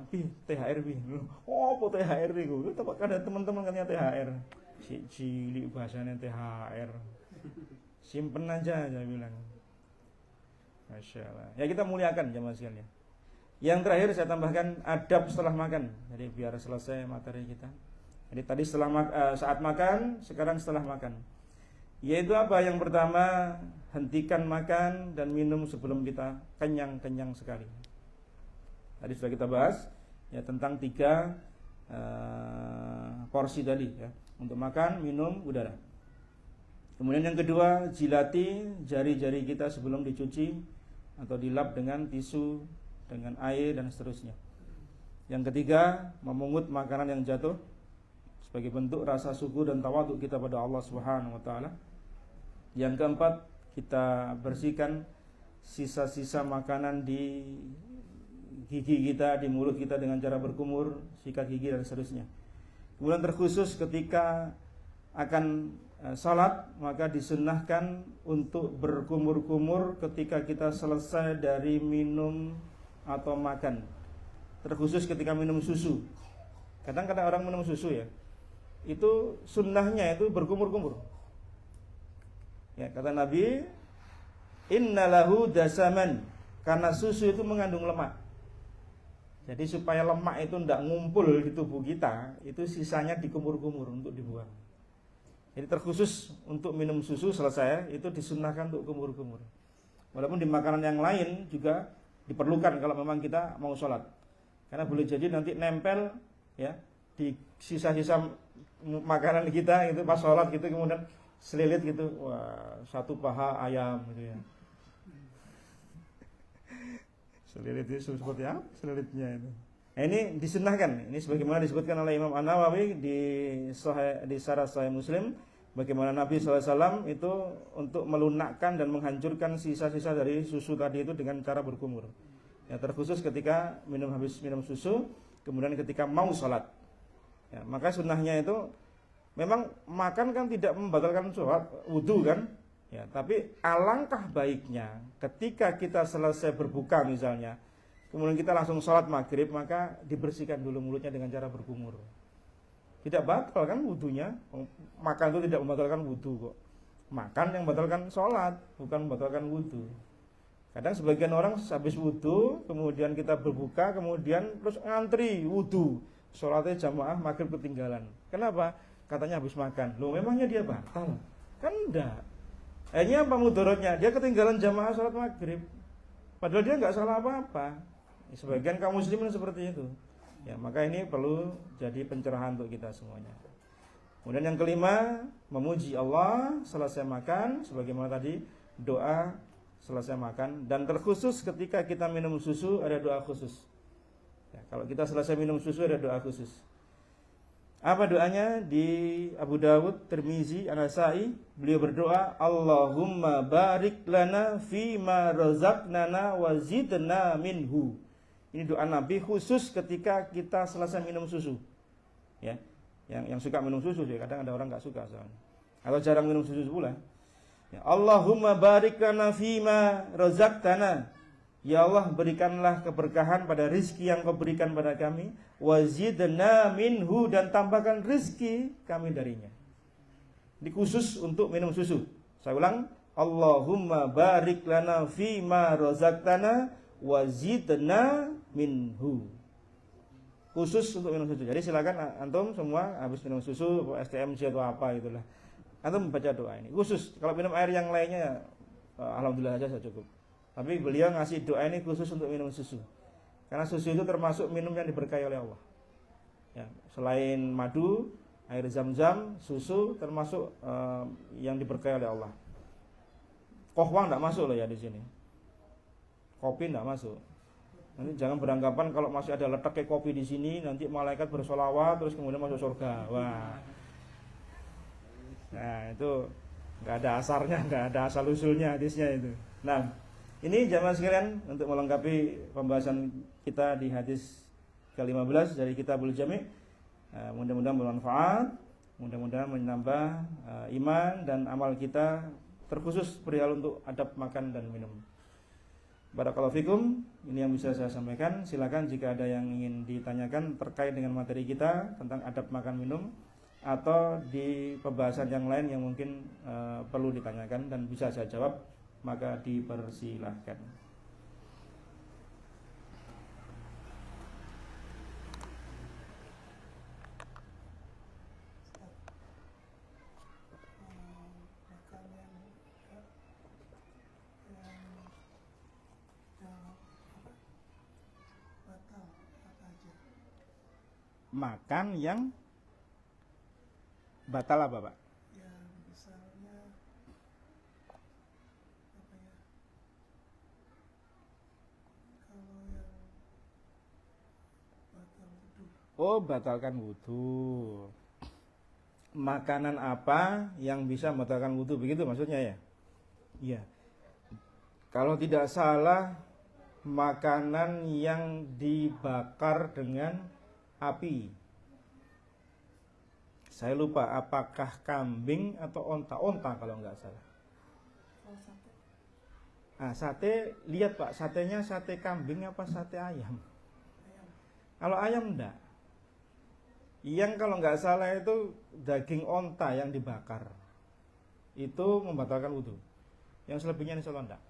Speaker 1: THR apa THR itu? Tempat ada teman-teman katanya THR. Si cilik bahasanya THR. Simpen aja saya bilang. Masya Allah. Ya kita muliakan jamaah sekalian. Yang terakhir saya tambahkan adab setelah makan. Jadi biar selesai materi kita. Jadi tadi saat makan, sekarang setelah makan. Yaitu apa? Yang pertama, hentikan makan dan minum sebelum kita kenyang sekali. Tadi sudah kita bahas ya tentang 3 porsi tadi ya. Untuk makan, minum, udara. Kemudian yang kedua, jilati jari-jari kita sebelum dicuci atau dilap dengan tisu, dengan air dan seterusnya. Yang ketiga, memungut makanan yang jatuh sebagai bentuk rasa syukur dan tawadhu kita pada Allah Subhanahu wa taala. Yang keempat, kita bersihkan sisa-sisa makanan di gigi kita, di mulut kita dengan cara berkumur, sikat gigi dan seterusnya. Kemudian terkhusus ketika akan salat, maka disunnahkan untuk berkumur-kumur ketika kita selesai dari minum atau makan. Terkhusus ketika minum susu. Kadang-kadang orang minum susu ya, itu sunnahnya itu berkumur-kumur. Ya, kata Nabi, innalahu dasaman, karena susu itu mengandung lemak. Jadi supaya lemak itu tidak ngumpul di tubuh kita, itu sisanya dikumur-kumur untuk dibuang. Jadi terkhusus untuk minum susu selesai, itu disunnahkan untuk kumur-kumur. Walaupun di makanan yang lain juga diperlukan kalau memang kita mau sholat. Karena boleh jadi nanti nempel ya di sisa-sisa makanan kita itu pas sholat gitu, kemudian selilit gitu, wah satu paha ayam gitu ya. Selilit itu seperti apa selilitnya itu? Nah, ini disunnahkan. Ini sebagaimana disebutkan oleh Imam An-Nawawi di Syarah Sahih Muslim, bagaimana Nabi SAW itu untuk melunakkan dan menghancurkan sisa-sisa dari susu tadi itu dengan cara berkumur. Ya, terkhusus ketika habis minum susu, kemudian ketika mau sholat. Ya, maka sunnahnya itu memang makan kan tidak membatalkan sholat, wudu kan? Ya, tapi alangkah baiknya ketika kita selesai berbuka misalnya, kemudian kita langsung sholat maghrib, maka dibersihkan dulu mulutnya dengan cara berkumur. Tidak batal kan wudunya. Makan itu tidak membatalkan wudu kok. Makan yang membatalkan sholat, bukan membatalkan wudu. Kadang sebagian orang habis wudu, kemudian kita berbuka, kemudian terus ngantri wudu, sholatnya jamaah maghrib ketinggalan. Kenapa? Katanya habis makan. Loh memangnya dia batal? Kan enggak. Akhirnya apa mudorotnya? Dia ketinggalan jamaah sholat maghrib. Padahal dia nggak salah apa-apa. Sebagian kaum muslimin seperti itu. Ya, maka ini perlu jadi pencerahan untuk kita semuanya. Kemudian yang kelima, memuji Allah selesai makan, sebagaimana tadi doa selesai makan. Dan terkhusus ketika kita minum susu ada doa khusus. Ya, kalau kita selesai minum susu ada doa khusus. Apa doanya di Abu Dawud, Tirmizi, An-Nasa'i? Beliau berdoa, Allahumma barik lana fima razaqnana wa zidna minhu. Ini doa Nabi khusus ketika kita selesai minum susu. Ya, yang suka minum susu, ya kadang ada orang nggak suka soalnya. Atau jarang minum susu pula. Ya, Allahumma barik lana fima razaqtana. Ya Allah, berikanlah keberkahan pada rizki yang kau berikan pada kami, wazidna minhu, dan tambahkan rizki kami darinya. Ini khusus untuk minum susu. Saya ulang, Allahumma barik lana fima razaqtana wazidna minhu. Khusus untuk minum susu. Jadi silakan antum semua habis minum susu, STMJ atau apa itulah, antum baca doa ini. Khusus. Kalau minum air yang lainnya, alhamdulillah saja cukup. Tapi beliau ngasih doa ini khusus untuk minum susu. Karena susu itu termasuk minum yang diberkahi oleh Allah. Ya, selain madu, air zam-zam, susu termasuk yang diberkahi oleh Allah. Kohwa enggak masuk loh ya di sini. Kopi enggak masuk. Nanti jangan beranggapan kalau masih ada letak kayak kopi di sini nanti malaikat bersolawat terus kemudian masuk surga. Wah. Nah, itu enggak ada asarnya, enggak ada asal usulnya hadisnya itu. Nah, ini jamaah sekalian untuk melengkapi pembahasan kita di hadis ke-15 dari Kitabul Jami'. Mudah-mudahan bermanfaat, mudah-mudahan menambah iman dan amal kita, terkhusus perihal untuk adab makan dan minum. Barakallahu fikum. Ini yang bisa saya sampaikan. Silakan jika ada yang ingin ditanyakan terkait dengan materi kita tentang adab makan minum, atau di pembahasan yang lain yang mungkin perlu ditanyakan dan bisa saya jawab, maka dipersilahkan. Makan yang batal apa, Pak?
Speaker 2: Ya, misalnya apa ya? Kalau yang batal wudu.
Speaker 1: Oh, batalkan wudu. Makanan apa yang bisa membatalkan wudu, begitu maksudnya ya? Iya. Kalau tidak salah, makanan yang dibakar dengan api. Saya lupa apakah kambing atau onta kalau nggak salah.
Speaker 2: Kalau sate?
Speaker 1: Sate, lihat Pak, satenya sate kambing apa sate ayam?
Speaker 2: Ayam.
Speaker 1: Kalau ayam enggak. Yang kalau nggak salah itu daging onta yang dibakar. Itu membatalkan wudu. Yang selebihnya insya Allah enggak.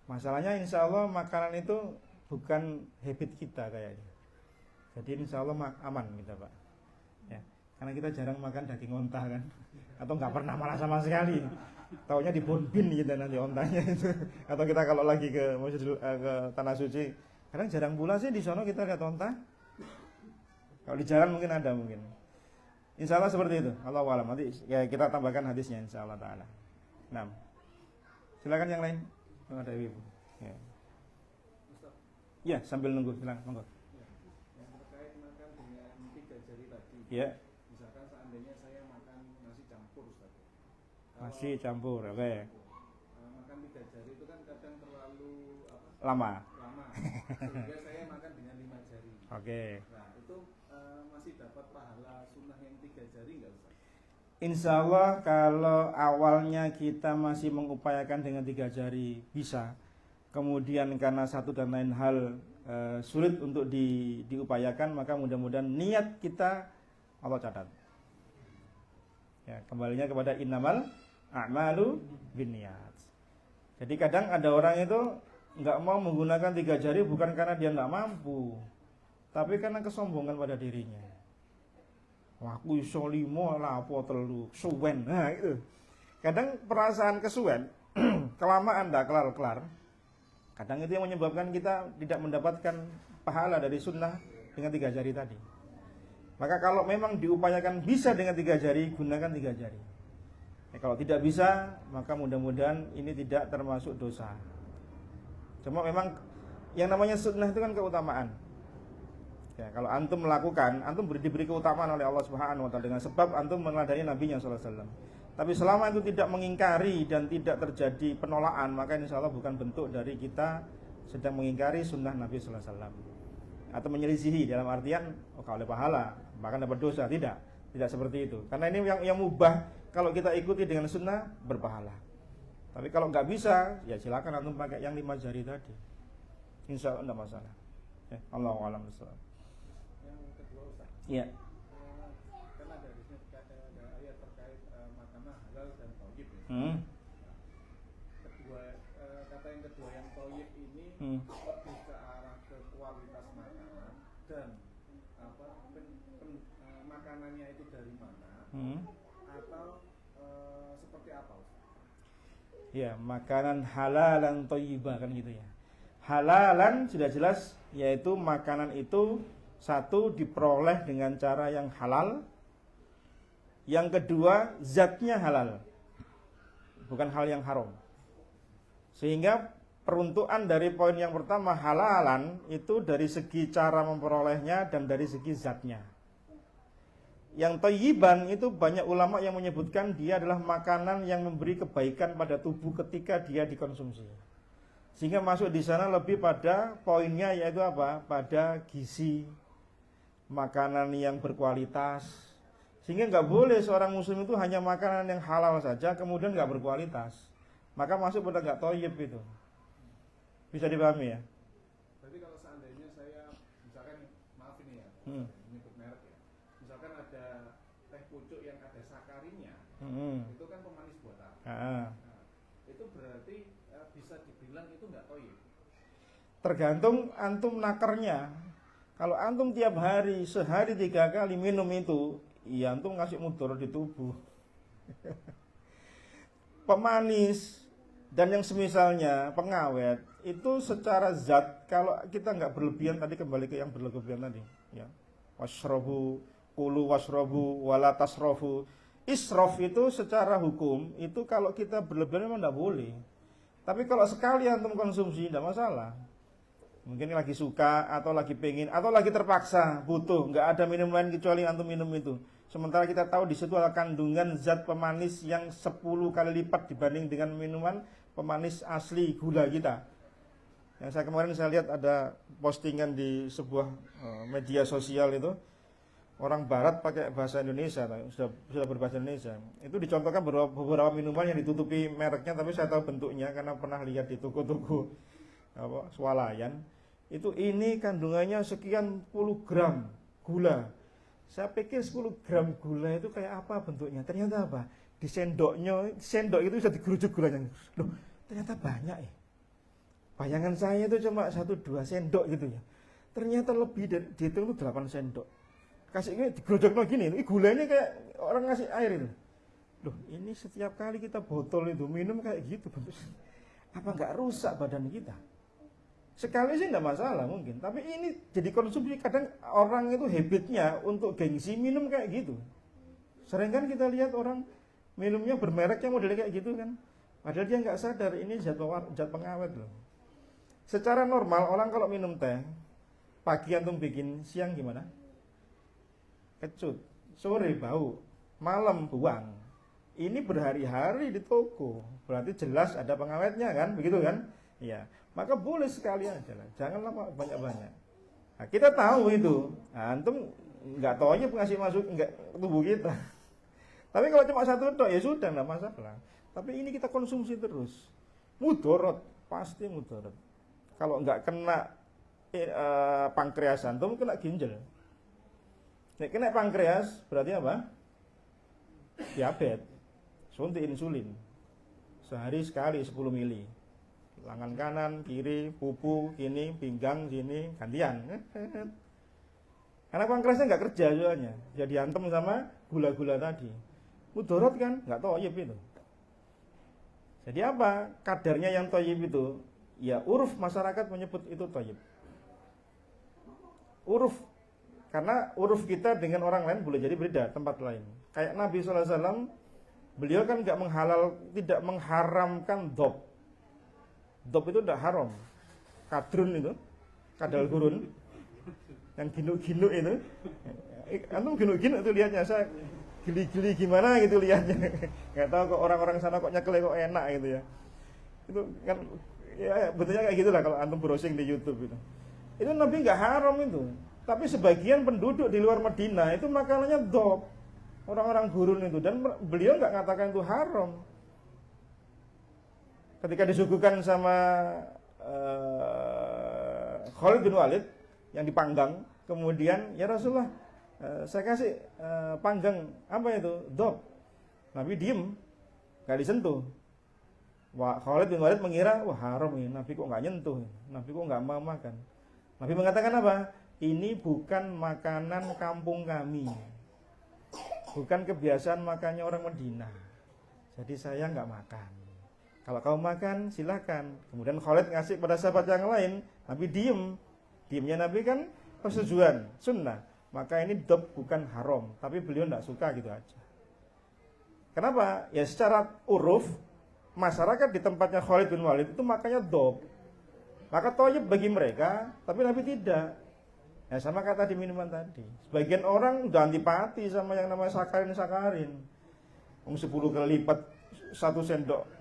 Speaker 1: Masalahnya insya Allah makanan itu bukan habit kita kayaknya. Jadi insya Allah aman kita, Pak. Ya, karena kita jarang makan daging onta kan, atau nggak pernah malah sama sekali. Taunya di bonbin gitu nanti ontanya itu. Atau kita kalau lagi ke ke tanah suci, kadang jarang pula sih di sono kita lihat onta. Kalau di jalan mungkin ada mungkin. Insya Allah seperti itu. Allahu a'lam. Nanti ya kita tambahkan hadisnya insya Allah taala. Nah, silakan yang lain. Oh, ada ibu. Ya. Ya, sambil nunggu silakan monggo.
Speaker 3: Yang terkait makan dengan 3 jari tadi.
Speaker 1: Ya.
Speaker 3: Misalkan seandainya saya makan nasi campur, Ustaz.
Speaker 1: Nasi campur, oke. Okay.
Speaker 3: Makan 3 jari itu kan kadang terlalu
Speaker 1: Lama.
Speaker 3: Sehingga saya makan dengan 5 jari.
Speaker 1: Oke. Okay.
Speaker 3: Nah, itu masih dapat pahala sunnah yang 3 jari enggak, Ustaz?
Speaker 1: Insya Allah kalau awalnya kita masih mengupayakan dengan 3 jari bisa. Kemudian karena satu dan lain hal sulit untuk diupayakan, maka mudah-mudahan niat kita Allah catat. Ya, kembalinya kepada innamal a'malu binniyat. Jadi kadang ada orang itu nggak mau menggunakan 3 jari bukan karena dia nggak mampu, tapi karena kesombongan pada dirinya. Wah, aku iso 5 lah apa telu, suwen. Nah, itu. Kadang perasaan kesuwen kelamaan ndak kelar-kelar. Kadang itu yang menyebabkan kita tidak mendapatkan pahala dari sunnah dengan 3 jari tadi. Maka kalau memang diupayakan bisa dengan 3 jari, gunakan 3 jari. Kalau tidak bisa, maka mudah-mudahan ini tidak termasuk dosa. Cuma memang yang namanya sunnah itu kan keutamaan. Ya, kalau antum melakukan, antum diberi keutamaan oleh Allah Subhanahu wa taala dengan sebab antum meneladani Nabi-Nya sallallahu alaihi wasallam. Tapi selama itu tidak mengingkari dan tidak terjadi penolakan, maka insya Allah bukan bentuk dari kita sedang mengingkari sunnah Nabi sallallahu alaihi wasallam atau menyelisihi dalam artian kalau oleh pahala bahkan dapat dosa, tidak seperti itu. Karena ini yang mubah kalau kita ikuti dengan sunnah berpahala. Tapi kalau nggak bisa, ya silakan antum pakai yang 5 jari tadi. Insya Allah tidak masalah. Allahu a'lam bishawab.
Speaker 3: Yang kedua Ustaz.
Speaker 1: Iya.
Speaker 3: Kan ada di sini ada ayat terkait makanan halal dan thayyib ya. Kata yang kedua yang thayyib ini lebih ke arah ke kualitas makanan dan makanannya itu dari mana atau seperti apa Ustaz?
Speaker 1: Ya, makanan halalan thayyibah kan gitu ya. Halalan sudah jelas, yaitu makanan itu satu diperoleh dengan cara yang halal. Yang kedua, zatnya halal, bukan hal yang haram. Sehingga peruntukan dari poin yang pertama halalan itu dari segi cara memperolehnya dan dari segi zatnya. Yang thayyiban itu banyak ulama yang menyebutkan dia adalah makanan yang memberi kebaikan pada tubuh ketika dia dikonsumsi. Sehingga masuk di sana lebih pada poinnya yaitu apa? Pada gizi, makanan yang berkualitas. Sehingga nggak boleh seorang muslim itu hanya makanan yang halal saja kemudian nggak berkualitas. Maka masuk pada nggak thayyib itu. Bisa dipahami ya?
Speaker 3: Berarti kalau seandainya saya misalkan maaf ini ya, menyebut merek ya. Misalkan ada teh pucuk yang ada sakarinnya, itu kan pemanis buatan. Nah, itu berarti bisa dibilang itu nggak thayyib.
Speaker 1: Tergantung antum nakernya. Kalau antum tiap hari, sehari 3 kali minum itu, ya antum ngasih mudarat di tubuh. Pemanis dan yang semisalnya pengawet itu secara zat kalau kita nggak berlebihan, tadi kembali ke yang berlebihan tadi ya, washrobu kulu washrobu wala tasrofu. Israf itu secara hukum itu kalau kita berlebihan memang nggak boleh, tapi kalau sekali antum konsumsi tidak masalah. Mungkin lagi suka atau lagi pengen atau lagi terpaksa butuh, nggak ada minum lain kecuali antum minum itu. Sementara kita tahu di situ ada kandungan zat pemanis yang 10 kali lipat dibanding dengan minuman pemanis asli gula kita. Yang kemarin saya lihat ada postingan di sebuah media sosial itu, orang barat pakai bahasa Indonesia, sudah berbahasa Indonesia. Itu dicontohkan beberapa minuman yang ditutupi mereknya, tapi saya tahu bentuknya karena pernah lihat di toko-toko swalayan. Itu ini kandungannya sekian puluh gram gula. Saya pikir 10 gram gula itu kayak apa bentuknya. Ternyata apa? Di sendok itu bisa digerujuk gulanya. Loh, ternyata banyak ya. Bayangan saya itu cuma 1-2 sendok gitu ya. Ternyata lebih dari dihitung itu 8 sendok. Kasih ini digerujukno gini, ini gulanya kayak orang ngasih air itu. Loh, ini setiap kali kita botol itu minum kayak gitu bentuknya. Apa enggak rusak badan kita? Sekali sih enggak masalah mungkin, tapi ini jadi konsumsi. Kadang orang itu habitnya untuk gengsi minum kayak gitu. Sering kan kita lihat orang minumnya bermerek yang modelnya kayak gitu kan. Padahal dia enggak sadar ini zat pengawet loh. Secara normal orang kalau minum teh, pagi antum bikin, siang gimana? Kecut, sore bau, malam buang. Ini berhari-hari di toko, berarti jelas ada pengawetnya kan, begitu kan? Ya, maka boleh sekali aja lah, janganlah banyak-banyak. Nah, kita tahu itu, nah, antum nggak tahu aja ngasih masuk nggak tubuh kita. Tapi kalau cuma 1 tok ya sudah nggak masalah. Tapi ini kita konsumsi terus, mudarat, pasti mudarat. Kalau nggak kena pankreas antum kena ginjal. Nek kena pankreas berarti apa? Diabetes. Suntik insulin. Sehari sekali 10 mili. Lengan kanan, kiri, pupu, kini, pinggang, sini, gantian. Karena pankreasnya nggak kerja soalnya. Jadi antem sama gula-gula tadi. Mudarat kan? Nggak thayyib itu. Jadi apa? Kadarnya yang thayyib itu, ya uruf masyarakat menyebut itu thayyib. Uruf. Karena uruf kita dengan orang lain boleh jadi beda tempat lain. Kayak Nabi SAW, beliau kan tidak mengharamkan dob. Dob itu tidak haram. Kadrun itu, kadal gurun. yang ginuk-ginuk itu. Antum ginuk-ginuk tuh lihatnya, saya geli-geli gimana gitu lihatnya. Nggak tahu kok orang-orang sana kok nyekel kok enak gitu ya. Itu kan ya betulnya kayak gitulah kalau antum browsing di YouTube itu. Itu Nabi nggak haram itu. Tapi sebagian penduduk di luar Madinah itu makanannya dob, orang-orang gurun itu, dan beliau nggak mengatakan itu haram. Ketika disuguhkan sama Khalid bin Walid yang dipanggang, kemudian ya Rasulullah, saya kasih panggang apa itu dob. Nabi diem, nggak disentuh. Wah, Khalid bin Walid mengira wah haram ini, Nabi kok nggak nyentuh, Nabi kok nggak mau makan. Nabi mengatakan apa? Ini bukan makanan kampung kami, bukan kebiasaan makannya orang Madinah. Jadi saya nggak makan. Kalau kau makan silakan. Kemudian Khalid ngasih pada sahabat yang lain. Nabi diem. Diemnya Nabi kan persetujuan, sunnah. Maka ini dob bukan haram. Tapi beliau nggak suka gitu aja. Kenapa? Ya secara uruf masyarakat di tempatnya Khalid bin Walid itu makanya dob. Maka thayyib bagi mereka, tapi Nabi tidak. Ya sama kata di minuman tadi. Sebagian orang udah antipati sama yang namanya sakarin. 10 kali lipat 1 sendok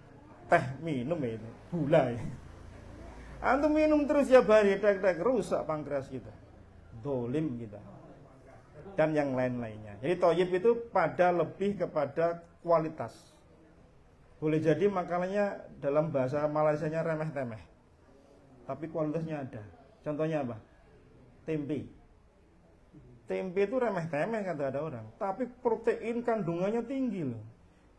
Speaker 1: teh minum itu, gula ya. Antum minum terus ya bari, tek rusak pankreas kita. Dolim kita. Dan yang lain-lainnya. Jadi thayyib itu lebih kepada kualitas. Boleh jadi makanannya dalam bahasa Malaysianya remeh-temeh. Tapi kualitasnya ada. Contohnya apa? Tempe. Tempe itu remeh-temeh kata ada orang, tapi protein kandungannya tinggi loh.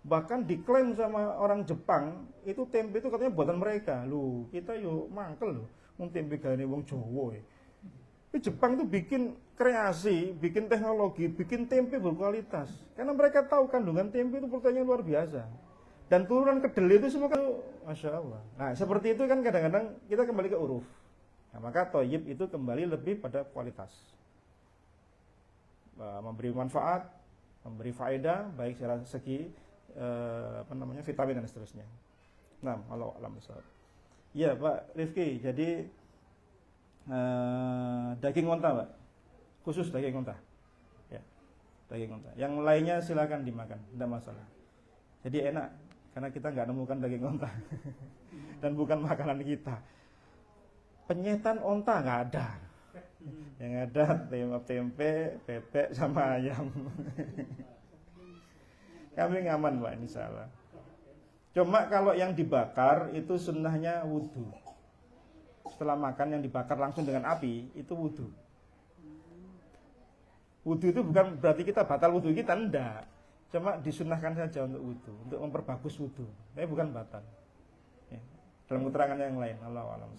Speaker 1: Bahkan diklaim sama orang Jepang, itu tempe itu katanya buatan mereka. Loh, kita yuk mangkel loh. Tempe gane wong Jawa. Tapi Jepang itu bikin kreasi, bikin teknologi, bikin tempe berkualitas. Karena mereka tahu kandungan tempe itu proteinnya luar biasa. Dan turunan kedelai itu semua kan, Masya Allah. Nah, seperti itu kan kadang-kadang kita kembali ke uruf. Nah, maka thayyib itu kembali lebih pada kualitas, memberi manfaat, memberi faedah baik secara segi vitamin dan seterusnya. Nah, Allah alam besar. Ya Pak Rifki, jadi daging onta Pak, khusus daging onta. Ya, daging onta. Yang lainnya silakan dimakan, tidak masalah. Jadi enak karena kita nggak nemukan daging onta dan bukan makanan kita. Penyetan onta nggak ada. Yang ada tempe, bebek sama ayam. Kami ngaman Pak, insya Allah. Cuma kalau yang dibakar itu sunnahnya wudu. Setelah makan yang dibakar langsung dengan api itu wudu. Wudu itu bukan berarti kita batal wudu kita, enggak. Cuma disunnahkan saja untuk wudu, untuk memperbagus wudu. Tapi bukan batal. Ya. Dalam keterangan yang lain, Allahu a'lam.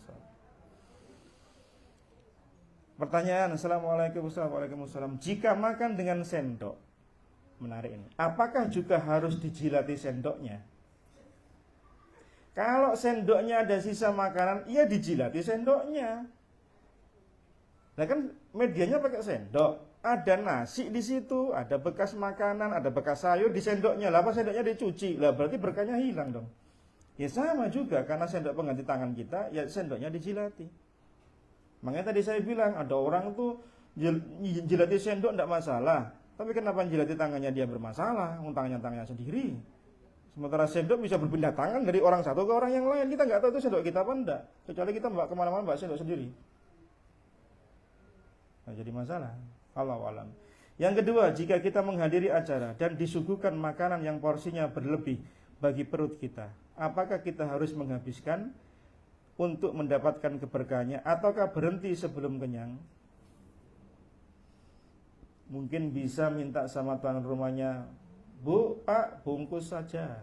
Speaker 1: Pertanyaan, Assalamualaikum warahmatullahi wabarakatuh. Jika makan dengan sendok, menarik ini, apakah juga harus dijilati sendoknya? Kalau sendoknya ada sisa makanan, iya dijilati sendoknya. Nah kan medianya pakai sendok, ada nasi di situ, ada bekas makanan, ada bekas sayur di sendoknya. Lah apa sendoknya dicuci? Lah berarti berkahnya hilang dong. Ya sama juga, karena sendok pengganti tangan kita, ya sendoknya dijilati. Makanya tadi saya bilang ada orang tuh jilati sendok tidak masalah, tapi kenapa jilati tangannya dia bermasalah? Tangannya sendiri. Sementara sendok bisa berpindah tangan dari orang satu ke orang yang lain. Kita nggak tahu itu sendok kita apa enggak, kecuali kita bawa kemana-mana bawa sendok sendiri. Nah, jadi masalah. Allahu a'lam. Yang kedua, jika kita menghadiri acara dan disuguhkan makanan yang porsinya berlebih bagi perut kita, apakah kita harus menghabiskan untuk mendapatkan keberkahannya ataukah berhenti sebelum kenyang? Mungkin bisa minta sama tuan rumahnya, Bu, Pak, bungkus saja.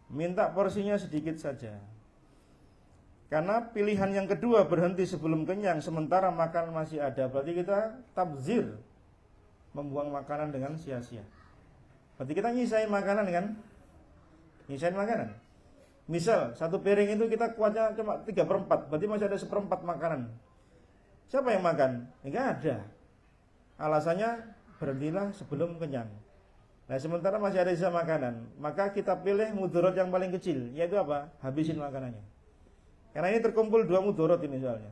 Speaker 1: Minta porsinya sedikit saja. Karena pilihan yang kedua berhenti sebelum kenyang sementara makanan masih ada, berarti kita tabzir, membuang makanan dengan sia-sia. Berarti kita nyisain makanan kan? Nyisain makanan. Misal, satu piring itu kita kuatnya cuma 3/4, berarti masih ada 1/4 makanan. Siapa yang makan? Enggak ada. Alasannya, berhentilah sebelum kenyang. Nah, sementara masih ada sisa makanan, maka kita pilih mudorot yang paling kecil, yaitu apa? Habisin makanannya. Karena ini terkumpul 2 mudorot ini soalnya.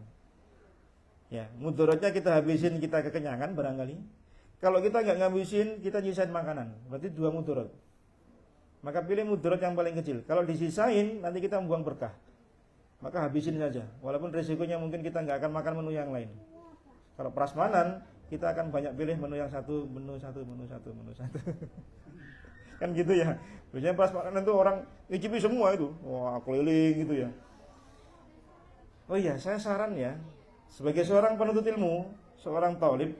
Speaker 1: Ya, mudaratnya kita habisin, kita kekenyangan barangkali. Kalau kita nggak ngabisin, kita nyisain makanan. Berarti 2 mudarat. Maka pilih mudarat yang paling kecil. Kalau disisain, nanti kita membuang berkah. Maka habisin saja. Walaupun resikonya mungkin kita nggak akan makan menu yang lain. Kalau prasmanan, kita akan banyak pilih menu yang satu. Kan gitu ya. Biasanya prasmanan itu orang ngicipi semua itu. Wah, keliling gitu ya. Oh iya, saya saran ya. Sebagai seorang penuntut ilmu, seorang thalib,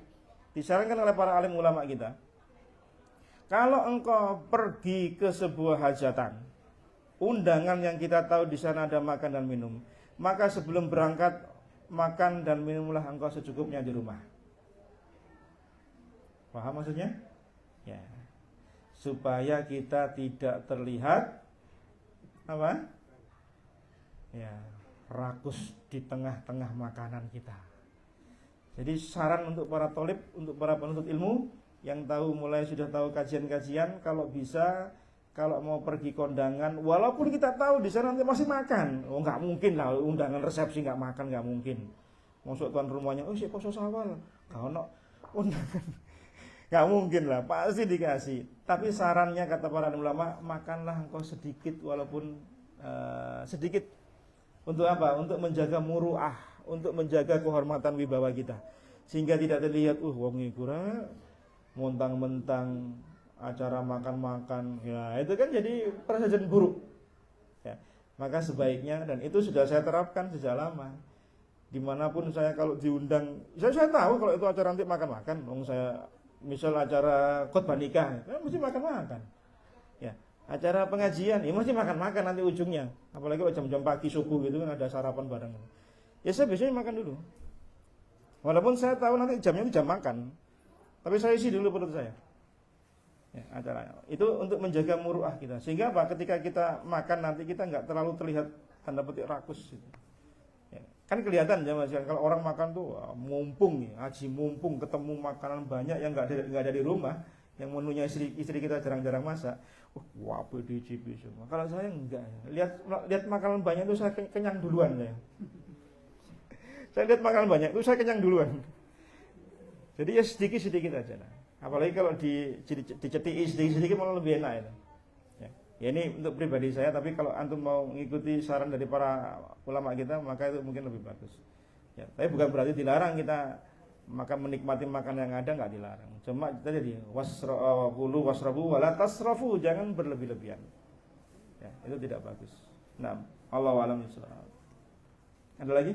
Speaker 1: disarankan oleh para alim ulama kita, kalau engkau pergi ke sebuah hajatan, undangan yang kita tahu di sana ada makan dan minum, maka sebelum berangkat, makan dan minumlah engkau secukupnya di rumah. Paham maksudnya? Ya. Supaya kita tidak terlihat apa? Ya, rakus di tengah-tengah makanan kita. Jadi saran untuk para thalib, untuk para penuntut ilmu yang sudah tahu kajian-kajian, kalau bisa, kalau mau pergi kondangan, walaupun kita tahu di sana nanti masih makan, nggak mungkin lah undangan resepsi nggak makan, nggak mungkin. Masuk tuan rumahnya, si poso sawal, kalau undangan, nggak mungkin lah, pasti dikasih. Tapi sarannya kata para ulama, makanlah engkau sedikit, walaupun sedikit. Untuk apa? Untuk menjaga muru'ah, untuk menjaga kehormatan wibawa kita. Sehingga tidak terlihat, wong ikura montang-mentang acara makan-makan. Ya, itu kan jadi presiden buruk. Ya, maka sebaiknya, dan itu sudah saya terapkan sejak lama. Dimanapun saya kalau diundang, saya tahu kalau itu acara nanti makan-makan. Saya misal acara khotbah nikah, mesti makan-makan. Ya. Acara pengajian, ya mesti makan-makan nanti ujungnya. Apalagi kalau jam-jam pagi subuh gitu kan ada sarapan bareng. Ya saya biasanya makan dulu. Walaupun saya tahu nanti jamnya itu jam makan, tapi saya isi dulu perut saya. Ya, acara itu untuk menjaga muru'ah kita. Sehingga apa? Ketika kita makan nanti kita nggak terlalu terlihat tanda petik rakus. Gitu. Ya, kan kelihatan ya mas. Kalau orang makan tuh mumpung nih, haji mumpung ketemu makanan banyak yang nggak ada di rumah. Yang menunya istri kita jarang-jarang masak, wah dicicipi semua. Kalau saya enggak, lihat makanan banyak itu saya kenyang duluan saya. Saya lihat makanan banyak itu saya kenyang duluan. Jadi ya sedikit-sedikit aja. Apalagi kalau dicetiki sedikit-sedikit malah lebih enak itu. Ya ini untuk pribadi saya, tapi kalau antum mau mengikuti saran dari para ulama kita, maka itu mungkin lebih bagus. Ya, tapi bukan berarti dilarang kita maka menikmati makan yang ada, nggak dilarang. Cuma tadi wasra'kulu wasrabu wala tasrafu, jangan berlebih-lebihan. Ya, itu tidak bagus. Nah, Allahu a'lam bishawab. Ada lagi?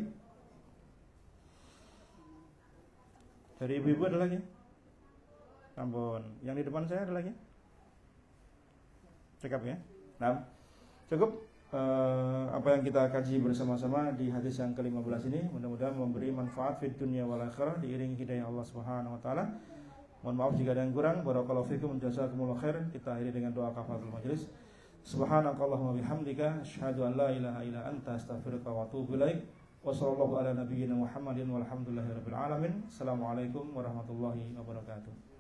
Speaker 1: Dari ibu-ibu ada lagi? Ampun, yang di depan saya ada lagi? Cekap ya. Nah, cukup. Apa yang kita kaji bersama-sama di hadis yang ke-15 ini mudah-mudahan memberi manfaat fid dunya wal akhirah diiringi hidayah Allah Subhanahu wa taala. Mohon maaf jika ada yang kurang. Barakallahu fikum, jazakumullahu khairan. Kita akhiri dengan doa kafaratul majelis. Subhanakallahumma bihamdika asyhadu an la ilaha illa anta astaghfiruka wa atubu ilaik. Wa sallallahu ala nabiyyina Muhammadin walhamdulillahirabbil alamin. Assalamualaikum warahmatullahi wabarakatuh.